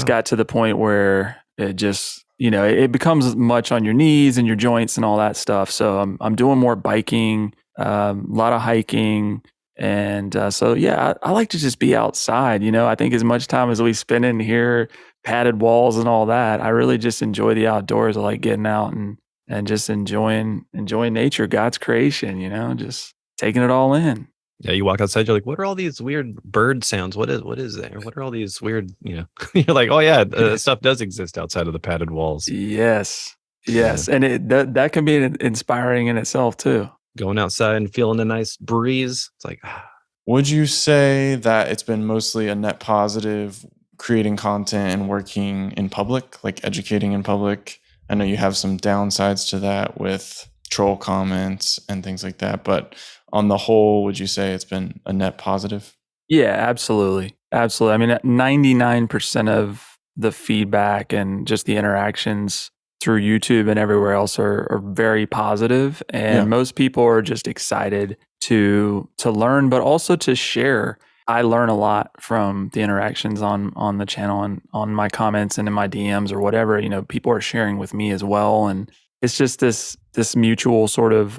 Speaker 3: got to the point where it just, it becomes much on your knees and your joints and all that stuff. So I'm doing more biking, a lot of hiking. And so, yeah, I like to just be outside. I think as much time as we spend in here, padded walls and all that, I really just enjoy the outdoors. I like getting out and just enjoying nature, God's creation, just taking it all in.
Speaker 2: Yeah, you walk outside, you're like, what are all these weird bird sounds? What is there? What are all these weird, you're like, oh yeah, stuff does exist outside of the padded walls.
Speaker 3: Yes. And that can be inspiring in itself too.
Speaker 2: Going outside and feeling a nice breeze. It's like,
Speaker 1: Would you say that it's been mostly a net positive creating content and working in public, like educating in public? I know you have some downsides to that with troll comments and things like that, but on the whole, would you say it's been a net positive?
Speaker 3: Yeah, absolutely. Absolutely. I mean, 99% of the feedback and just the interactions through YouTube and everywhere else are very positive, and most people are just excited to learn, but also to share. I learn a lot from the interactions on the channel and on my comments and in my DMs or whatever. People are sharing with me as well, and it's just this mutual sort of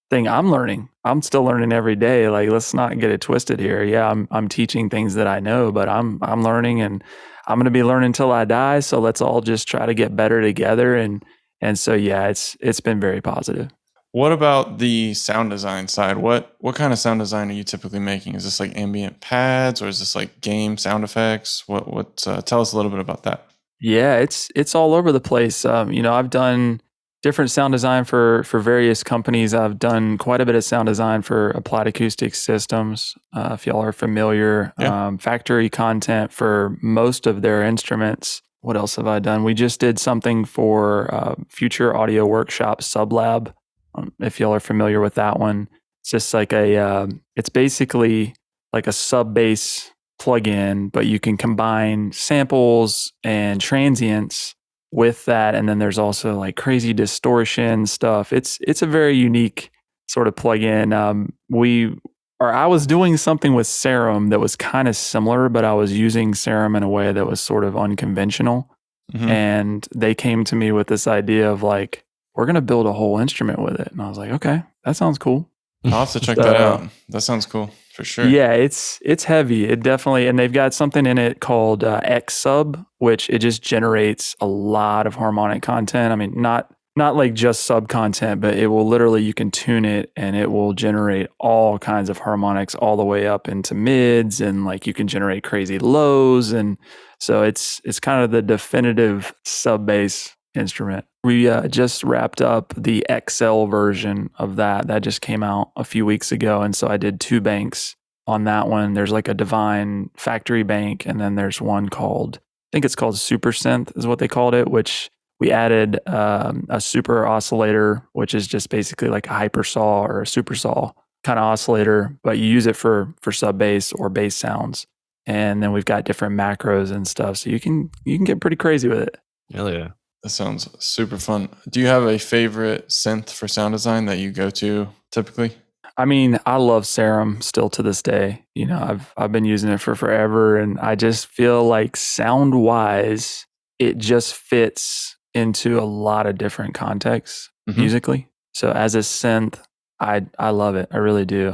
Speaker 3: thing. I'm learning. I'm still learning every day. Like, let's not get it twisted here. Yeah, I'm teaching things that I know, but I'm learning, and I'm going to be learning till I die. So let's all just try to get better together. And so, yeah, it's been very positive.
Speaker 1: What about the sound design side? What kind of sound design are you typically making? Is this like ambient pads or is this like game sound effects? Tell us a little bit about that.
Speaker 3: Yeah, it's all over the place. I've done different sound design for various companies. I've done quite a bit of sound design for Applied Acoustic Systems, if y'all are familiar. Factory content for most of their instruments. What else have I done? We just did something for Future Audio Workshop Sublab, if y'all are familiar with that one. It's just like it's basically like a sub bass plugin, but you can combine samples and transients with that, and then there's also like crazy distortion stuff. It's a very unique sort of plugin. We or I was doing something with Serum that was kind of similar, but I was using Serum in a way that was sort of unconventional.
Speaker 1: Mhm.
Speaker 3: And they came to me with this idea of like, we're going to build a whole instrument with it. And I was like, okay, that sounds cool.
Speaker 1: I'll have to check that out. That sounds cool for sure.
Speaker 3: Yeah, it's heavy. It definitely, and they've got something in it called X Sub, which it just generates a lot of harmonic content. I mean, not like just sub content, but it will literally, you can tune it and it will generate all kinds of harmonics all the way up into mids, and like you can generate crazy lows, and so it's kind of the definitive sub bass instrument. We just wrapped up the XL version of that. That just came out a few weeks ago, and so I did 2 banks on that one. There's like a Divine factory bank, and then there's one called, I think it's called Super Synth is what they called it, which we added a super oscillator, which is just basically like a hyper saw or a super saw kind of oscillator, but you use it for sub bass or bass sounds. And then we've got different macros and stuff, so you can get pretty crazy with it.
Speaker 2: Hell yeah.
Speaker 1: That sounds super fun. Do you have a favorite synth for sound design that you go to typically?
Speaker 3: I mean, I love Serum still to this day. You know, I've been using it for forever, and I just feel like sound wise, it just fits into a lot of different contexts musically. So as a synth, I love it. I really do.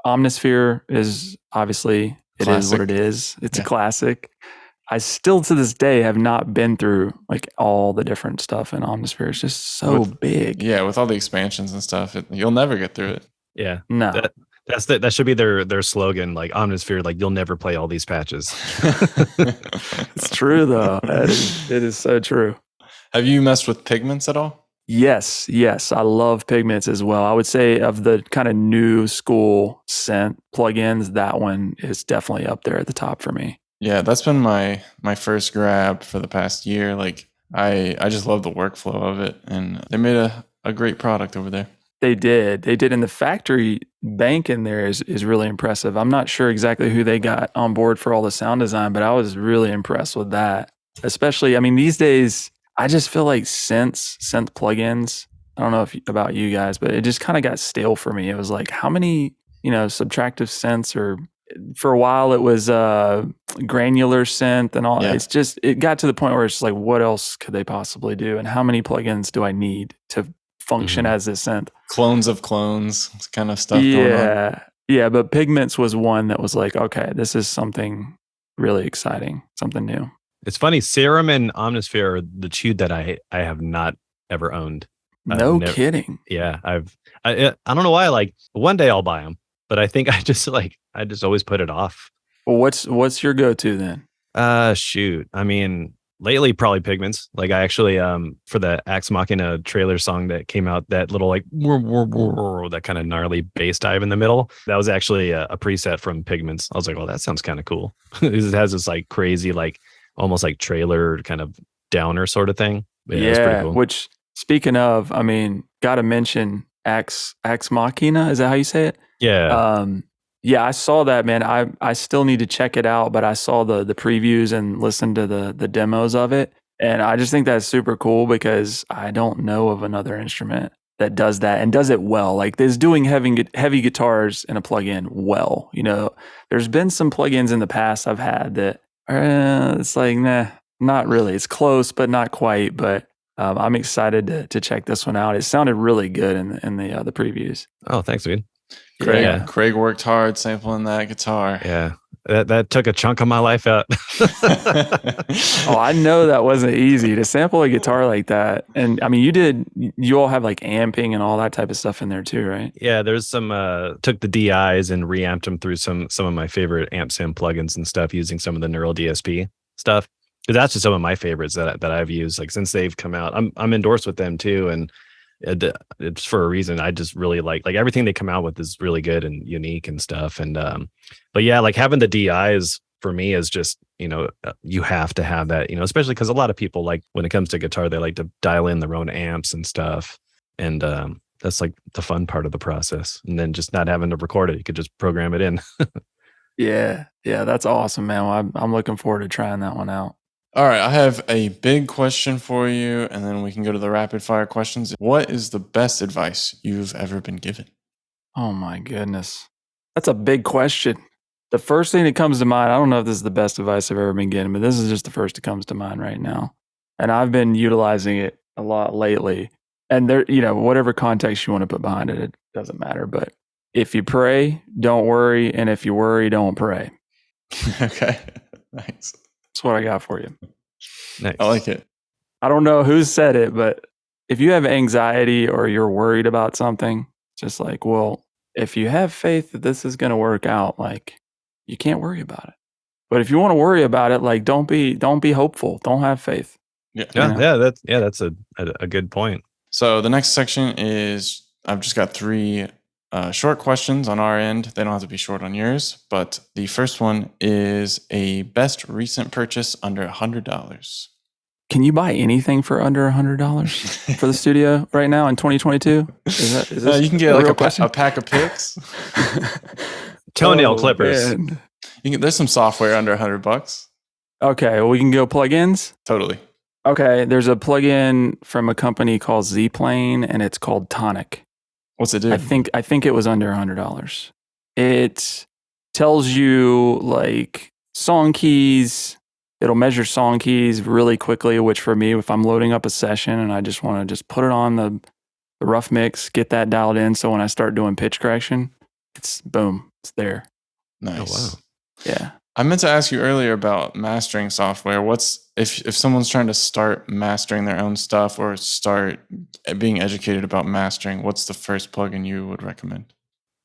Speaker 3: Omnisphere is obviously, it is what it is. It's a classic. I still to this day have not been through like all the different stuff in Omnisphere. It's just so big.
Speaker 1: Yeah, with all the expansions and stuff, you'll never get through it.
Speaker 2: Yeah.
Speaker 3: No.
Speaker 2: That should be their slogan, like Omnisphere, like you'll never play all these patches.
Speaker 3: It's true though. It is so true.
Speaker 1: Have you messed with pigments at all?
Speaker 3: Yes. I love pigments as well. I would say of the kind of new school synth plugins, that one is definitely up there at the top for me.
Speaker 1: Yeah, that's been my first grab for the past year. Like I just love the workflow of it, and they made a great product over there.
Speaker 3: They did. And the factory bank in there is really impressive. I'm not sure exactly who they got on board for all the sound design, but I was really impressed with that. Especially, I mean, these days, I just feel like synth plugins, I don't know about you guys, but it just kind of got stale for me. It was like, how many, subtractive synths, or for a while it was granular synth and all.
Speaker 1: Yeah.
Speaker 3: It's just, it got to the point where it's like, what else could they possibly do? And how many plugins do I need to function as this synth?
Speaker 1: Clones of clones kind of stuff going on.
Speaker 3: Yeah, but Pigments was one that was like, okay, this is something really exciting, something new.
Speaker 2: It's funny, Serum and Omnisphere are the two that I have not ever owned.
Speaker 3: No kidding.
Speaker 2: Yeah, I don't know why. Like one day I'll buy them, but I think I just always put it off.
Speaker 3: Well, what's your go-to then?
Speaker 2: Shoot. I mean, lately probably Pigments. Like I actually for the Axe Machina trailer song that came out, that little like that kind of gnarly bass dive in the middle, that was actually a preset from Pigments. I was like, well, that sounds kind of cool. It has this like crazy, like almost like trailer kind of downer sort of thing.
Speaker 3: Yeah,
Speaker 2: it's pretty cool.
Speaker 3: Which, speaking of, I mean, gotta mention Axe Machina. Is that how you say it?
Speaker 2: Yeah.
Speaker 3: Yeah, I saw that, man. I still need to check it out, but I saw the previews and listened to the demos of it. And I just think that's super cool because I don't know of another instrument that does that and does it well. Like there's doing heavy guitars in a plugin well. There's been some plugins in the past I've had that it's like, nah, not really. It's close, but not quite. But I'm excited to check this one out. It sounded really good in the previews.
Speaker 2: Oh, thanks, dude.
Speaker 1: Craig worked hard sampling that guitar.
Speaker 2: Yeah. That took a chunk of my life out.
Speaker 3: Oh, I know that wasn't easy to sample a guitar like that. And I mean, you all have like amping and all that type of stuff in there too, right?
Speaker 2: Yeah, there's some took the DIs and reamped them through some of my favorite amp sim plugins and stuff using some of the Neural DSP stuff. Because that's just some of my favorites that I've used like since they've come out. I'm endorsed with them too, and it's for a reason. I just really like everything they come out with is really good and unique and stuff. And but yeah, like having the DIs for me is just, you have to have that, especially because a lot of people, like when it comes to guitar, they like to dial in their own amps and stuff. And that's like the fun part of the process. And then just not having to record it, you could just program it in.
Speaker 3: Yeah, that's awesome, man. Well, I'm looking forward to trying that one out.
Speaker 1: All right, I have a big question for you, and then we can go to the rapid fire questions. What is the best advice you've ever been given?
Speaker 3: Oh my goodness. That's a big question. The first thing that comes to mind, I don't know if this is the best advice I've ever been given, but this is just the first that comes to mind right now. And I've been utilizing it a lot lately. And there, whatever context you want to put behind it, it doesn't matter. But if you pray, don't worry. And if you worry, don't pray.
Speaker 1: Okay. Nice.
Speaker 3: That's what I got for you.
Speaker 2: Nice.
Speaker 1: I like it.
Speaker 3: I don't know who said it, but if you have anxiety or you're worried about something, just like, well, if you have faith that this is going to work out, like, you can't worry about it. But if you want to worry about it, like, don't be hopeful. Don't have faith.
Speaker 1: Yeah.
Speaker 2: That's a good point.
Speaker 1: So the next section is I've just got 3 short questions on our end. They don't have to be short on yours, but the first one is a best recent purchase under $100.
Speaker 3: Can you buy anything for under $100 for the studio right now in 2022? Is this
Speaker 1: you can get
Speaker 3: a
Speaker 1: like
Speaker 3: real
Speaker 1: a
Speaker 3: question?
Speaker 1: pack of picks.
Speaker 2: Toenail clippers.
Speaker 3: Man.
Speaker 1: There's some software under $100.
Speaker 3: Okay, well, we can go plugins.
Speaker 1: Totally.
Speaker 3: Okay, there's a plugin from a company called Z-Plane, and it's called Tonic.
Speaker 1: What's it do?
Speaker 3: I think it was under $100. It tells you like song keys. It'll measure song keys really quickly, which for me, if I'm loading up a session and I just want to just put it on the rough mix, get that dialed in. So when I start doing pitch correction, it's boom, it's there.
Speaker 1: Nice.
Speaker 2: Oh, wow.
Speaker 3: Yeah.
Speaker 1: I meant to ask you earlier about mastering software. What's if someone's trying to start mastering their own stuff or start being educated about mastering, what's the first plugin you would recommend?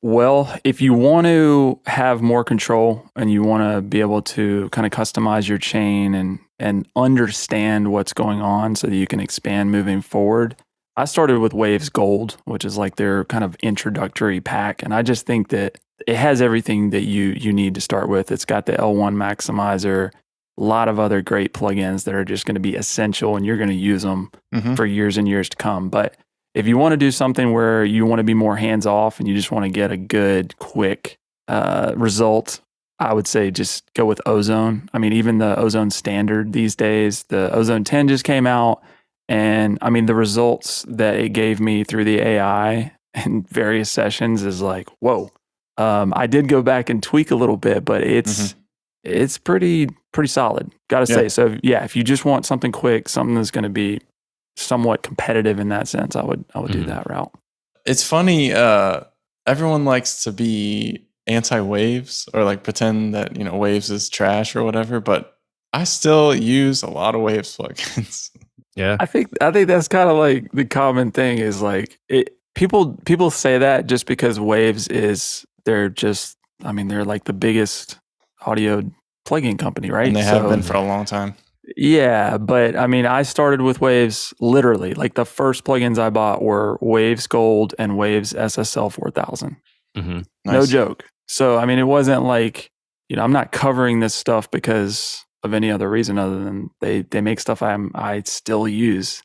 Speaker 3: Well, if you want to have more control and you want to be able to kind of customize your chain and understand what's going on so that you can expand moving forward, I started with Waves Gold, which is like their kind of introductory pack. And I just think that it has everything that you need to start with. It's got the L1 maximizer, a lot of other great plugins that are just going to be essential and you're going to use them for years and years to come. But if you want to do something where you want to be more hands off and you just want to get a good, quick result, I would say just go with Ozone. I mean, even the Ozone standard these days, the Ozone 10 just came out. And I mean, the results that it gave me through the AI in various sessions is like, whoa. I did go back and tweak a little bit, but it's pretty solid, gotta say. So yeah, if you just want something quick, something that's going to be somewhat competitive in that sense, I would do that route.
Speaker 1: It's funny. Everyone likes to be anti-Waves or like pretend that Waves is trash or whatever, but I still use a lot of Waves plugins.
Speaker 2: Yeah,
Speaker 3: I think that's kind of like the common thing is like people say that just because Waves is they're like the biggest audio plugin company, right?
Speaker 1: And they have been for a long time.
Speaker 3: Yeah, but I mean, I started with Waves literally. Like the first plugins I bought were Waves Gold and Waves SSL 4000.
Speaker 2: Nice.
Speaker 3: No joke. So I mean, it wasn't like I'm not covering this stuff because of any other reason other than they make stuff I still use.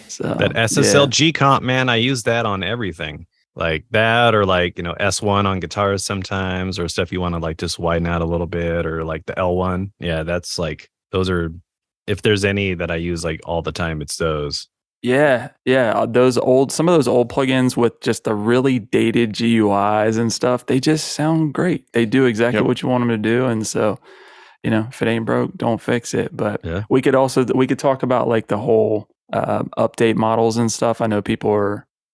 Speaker 3: So
Speaker 2: that SSL G comp, man, I use that on everything. Like that, or like S1 on guitars sometimes, or stuff you want to like just widen out a little bit, or like the L1. Yeah, that's like those are. If there's any that I use like all the time, it's those.
Speaker 3: Yeah. Some of those old plugins with just the really dated GUIs and stuff, they just sound great. They do exactly what you want them to do, and so if it ain't broke, don't fix it. But we could talk about like the whole update models and stuff. I know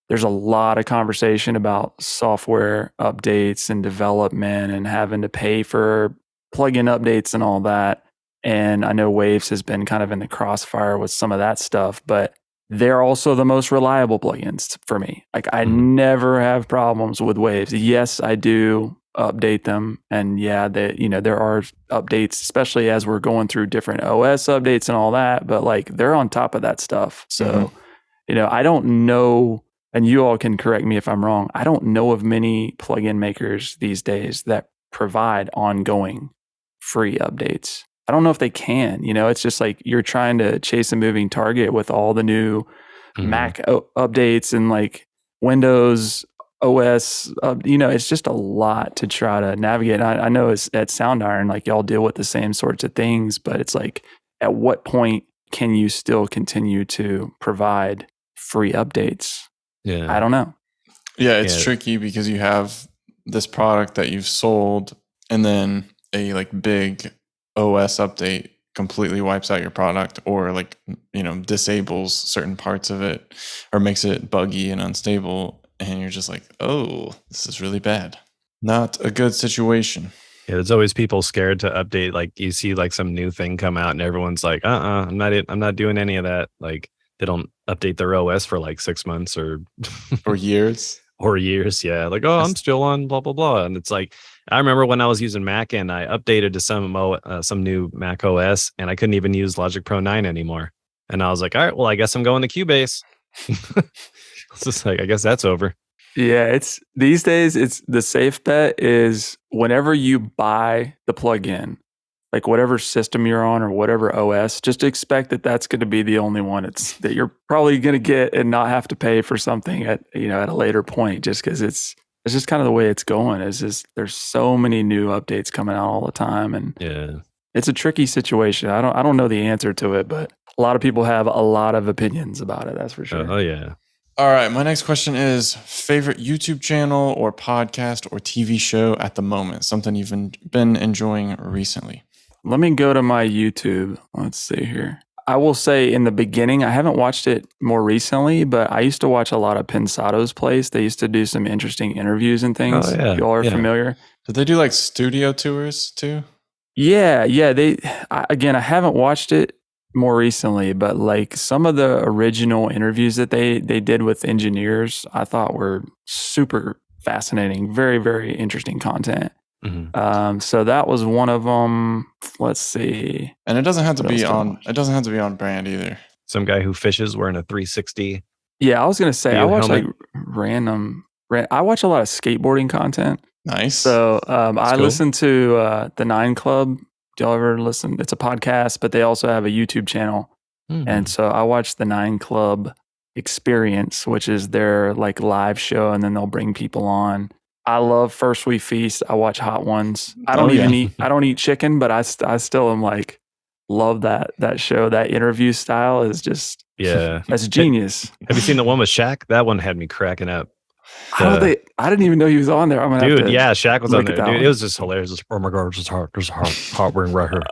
Speaker 3: there's a lot of conversation about software updates and development and having to pay for plugin updates and all that. And I know Waves has been kind of in the crossfire with some of that stuff, but they're also the most reliable plugins for me. Like I never have problems with Waves. Yes, I do update them. And yeah, there are updates, especially as we're going through different OS updates and all that, but like they're on top of that stuff. So, I don't know, and you all can correct me if I'm wrong, I don't know of many plugin makers these days that provide ongoing free updates. I don't know if they can. It's just like you're trying to chase a moving target with all the new Mac updates and like Windows OS. It's just a lot to try to navigate. I know it's at Soundiron, like y'all deal with the same sorts of things, but it's like, at what point can you still continue to provide free updates?
Speaker 2: Yeah,
Speaker 3: I don't know.
Speaker 1: Yeah, it's tricky because you have this product that you've sold, and then a like big OS update completely wipes out your product, or like, you know, disables certain parts of it or makes it buggy and unstable, and you're just like, oh, this is really bad. Not a good situation.
Speaker 2: Yeah, there's always people scared to update. Like you see like some new thing come out and everyone's like, I'm not doing any of that. Like they don't update their OS for like 6 months or
Speaker 1: For years.
Speaker 2: or years. Yeah. Like, oh, I'm still on blah, blah, blah. And it's like, I remember when I was using Mac and I updated to some new Mac OS and I couldn't even use Logic Pro 9 anymore. And I was like, all right, well, I guess I'm going to Cubase. It's just like, I guess that's over.
Speaker 3: Yeah, it's these days, it's the safe bet is whenever you buy the plugin, like whatever system you're on or whatever OS, just expect that that's going to be the only one that you're probably going to get and not have to pay for something at a later point, just because it's just kind of the way it's going. Is just there's so many new updates coming out all the time, and
Speaker 2: Yeah.
Speaker 3: it's a tricky situation. I don't know the answer to it, but a lot of people have a lot of opinions about it. That's for sure.
Speaker 2: Oh yeah.
Speaker 1: All right, my next question is favorite YouTube channel or podcast or TV show at the moment, something you've been enjoying recently.
Speaker 3: Let me go to my YouTube. Let's see here. I will say in the beginning, I haven't watched it more recently, but I used to watch a lot of Pensato's Place. They used to do some interesting interviews and things.
Speaker 2: Oh, yeah.
Speaker 3: Y'all are
Speaker 2: Yeah.
Speaker 3: familiar?
Speaker 1: Did they do like studio tours too?
Speaker 3: Yeah. Again, I haven't watched it more recently, but like some of the original interviews that they did with engineers, I thought were super fascinating. Very, very interesting content.
Speaker 2: Mhm.
Speaker 3: So that was one of them. Let's see.
Speaker 1: And it doesn't have to
Speaker 3: What
Speaker 1: be
Speaker 3: else did I
Speaker 1: on.
Speaker 3: watch?
Speaker 1: It doesn't have to be on brand either.
Speaker 2: Some guy who fishes wearing a 360.
Speaker 3: Yeah, I was gonna say I
Speaker 2: View
Speaker 3: watch like
Speaker 2: helmet.
Speaker 3: I watch a lot of skateboarding content.
Speaker 1: Nice.
Speaker 3: So I
Speaker 2: cool.
Speaker 3: listen to the Nine Club. Do y'all ever listen? It's a podcast, but they also have a YouTube channel. And so I watch the Nine Club Experience, which is their like live show, and then they'll bring people on. I love First We Feast. I watch Hot Ones. I don't even eat. I don't eat chicken, but I still am like love that show. That interview style is just
Speaker 2: Yeah.
Speaker 3: that's genius.
Speaker 2: Have you seen the one with Shaq? That one had me cracking up.
Speaker 3: I didn't even know he was on there. I'm gonna have
Speaker 2: Dude,
Speaker 3: to
Speaker 2: yeah, Shaq was on
Speaker 3: look at
Speaker 2: there.
Speaker 3: that
Speaker 2: Dude,
Speaker 3: one.
Speaker 2: it was just hilarious. Just, oh my god, there's hot ring right here.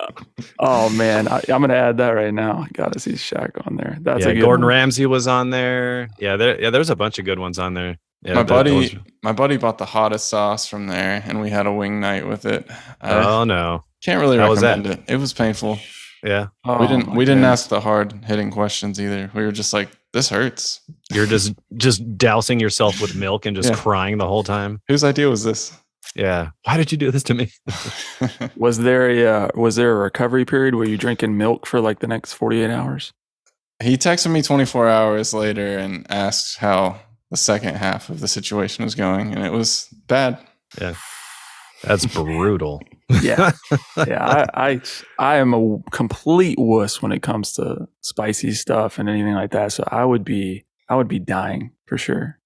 Speaker 3: Oh man, I'm gonna add that right now. Gotta see Shaq on there. That's
Speaker 2: Yeah,
Speaker 3: a good
Speaker 2: Gordon
Speaker 3: one.
Speaker 2: Ramsay was on there. Yeah, there's a bunch of good ones on there. Yeah,
Speaker 1: my buddy bought the hottest sauce from there, and we had a wing night with it.
Speaker 2: Oh no,
Speaker 1: Can't really
Speaker 2: How was
Speaker 1: recommend
Speaker 2: that?
Speaker 1: it. It was painful.
Speaker 2: yeah,
Speaker 3: Oh,
Speaker 1: we didn't
Speaker 3: my
Speaker 1: didn't
Speaker 3: goodness.
Speaker 1: ask the hard hitting questions either. We were just like, this hurts.
Speaker 2: you're just dousing yourself with milk and just
Speaker 1: Yeah.
Speaker 2: crying the whole time.
Speaker 1: Whose idea was this?
Speaker 2: Yeah, why did you do this to me?
Speaker 3: Was there a recovery period where you drinking milk for like the next 48 hours?
Speaker 1: He texted me 24 hours later and asked how the second half of the situation was going, and it was bad.
Speaker 2: Yeah, that's brutal.
Speaker 3: Yeah. Yeah, I am a complete wuss when it comes to spicy stuff and anything like that. So I would be dying for sure.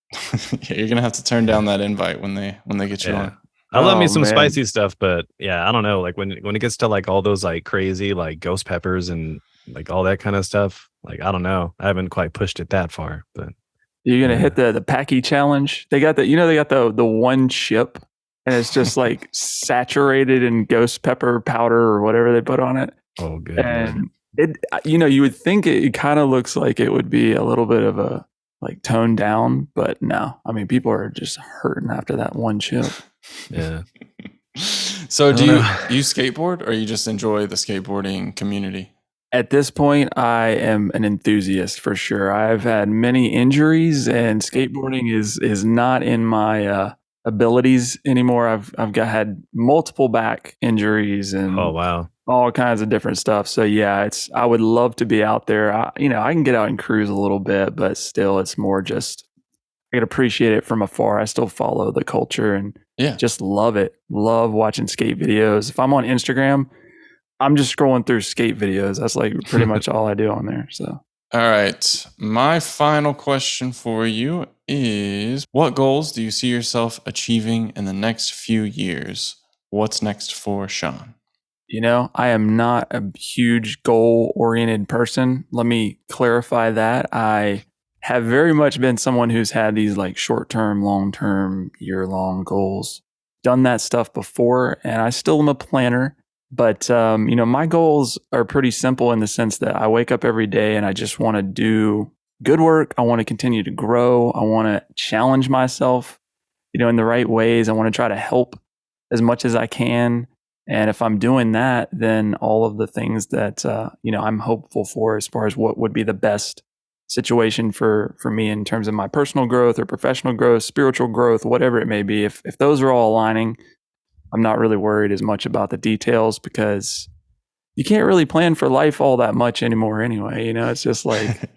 Speaker 1: Yeah, you're gonna have to turn down that invite when they get you
Speaker 2: Yeah.
Speaker 1: on.
Speaker 2: I love me
Speaker 3: Oh,
Speaker 2: some
Speaker 3: man.
Speaker 2: spicy stuff, but yeah, I don't know. Like when it gets to like all those like crazy like ghost peppers and like all that kind of stuff, like I don't know. I haven't quite pushed it that far, but
Speaker 3: You're gonna
Speaker 2: Yeah.
Speaker 3: hit the Packy challenge. They got the one chip, and it's just like saturated in ghost pepper powder or whatever they put on it.
Speaker 2: oh good. Lord.
Speaker 3: And it, you would think it kind of looks like it would be a little bit of a like toned down, but no. I mean, people are just hurting after that one chip.
Speaker 2: Yeah.
Speaker 1: So
Speaker 2: I
Speaker 1: do
Speaker 2: don't
Speaker 1: you
Speaker 2: know.
Speaker 1: you skateboard, or you just enjoy the skateboarding community?
Speaker 3: At this point, I am an enthusiast for sure. I've had many injuries, and skateboarding is not in my abilities anymore. I've had multiple back injuries and
Speaker 2: Oh wow.
Speaker 3: all kinds of different stuff. So yeah, I would love to be out there. I can get out and cruise a little bit, but still, it's more just I can appreciate it from afar. I still follow the culture and
Speaker 1: Yeah.
Speaker 3: just love it. Love watching skate videos. If I'm on Instagram, I'm just scrolling through skate videos. That's like pretty much all I do on there. So
Speaker 1: All right. My final question for you is, what goals do you see yourself achieving in the next few years? What's next for Sean?
Speaker 3: I am not a huge goal-oriented person. Let me clarify that. I have very much been someone who's had these like short-term, long-term, year-long goals. done that stuff before, and I still am a planner. But my goals are pretty simple in the sense that I wake up every day and I just want to do good work. I want to continue to grow. I want to challenge myself, in the right ways. I want to try to help as much as I can. And if I'm doing that, then all of the things that I'm hopeful for as far as what would be the best situation for me in terms of my personal growth or professional growth, spiritual growth, whatever it may be, if those are all aligning, I'm not really worried as much about the details, because you can't really plan for life all that much anymore anyway. It's just like,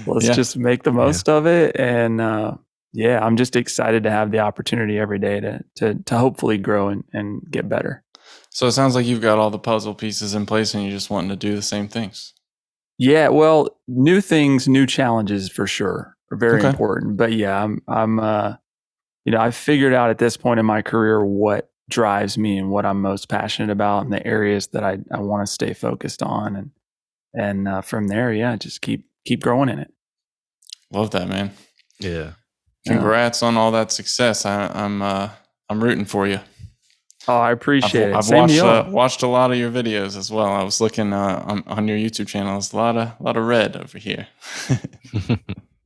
Speaker 3: let's just make the most of it. And I'm just excited to have the opportunity every day to hopefully grow and get better.
Speaker 1: So it sounds like you've got all the puzzle pieces in place and you're just wanting to do the same things.
Speaker 3: Yeah, well, new things, new challenges for sure are very important. But yeah, I'm I've figured out at this point in my career what drives me and what I'm most passionate about and the areas that I want to stay focused on. And from there, just keep growing in it.
Speaker 1: Love that, man.
Speaker 2: Yeah.
Speaker 1: Congrats on all that success. I'm rooting for you.
Speaker 3: Oh, I appreciate it.
Speaker 1: I've watched a lot of your videos as well. I was looking on your YouTube channel. There's a lot of red over here.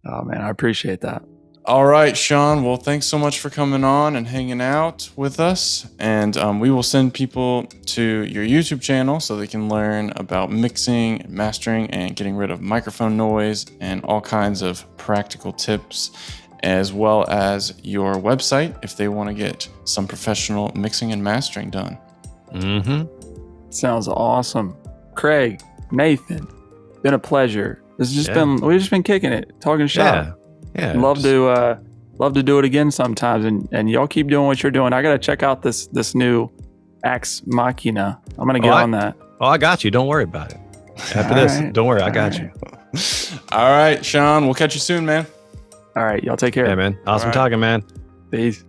Speaker 3: Oh man, I appreciate that.
Speaker 1: All right, Sean. Well, thanks so much for coming on and hanging out with us. And we will send people to your YouTube channel so they can learn about mixing and mastering and getting rid of microphone noise and all kinds of practical tips, as well as your website if they want to get some professional mixing and mastering done.
Speaker 3: Sounds awesome. Craig, Nathan, been a pleasure. We've just been kicking it, talking shop.
Speaker 2: Yeah.
Speaker 3: Love to do it again sometimes, and y'all keep doing what you're doing. I gotta check out this new Axe Machina. I'm gonna get on that.
Speaker 2: Oh, I got you. Don't worry about it. After this, don't worry, I got you.
Speaker 1: All right, Sean. We'll catch you soon, man.
Speaker 3: All right, y'all take care.
Speaker 2: Yeah, man. Awesome talking, man.
Speaker 3: Peace.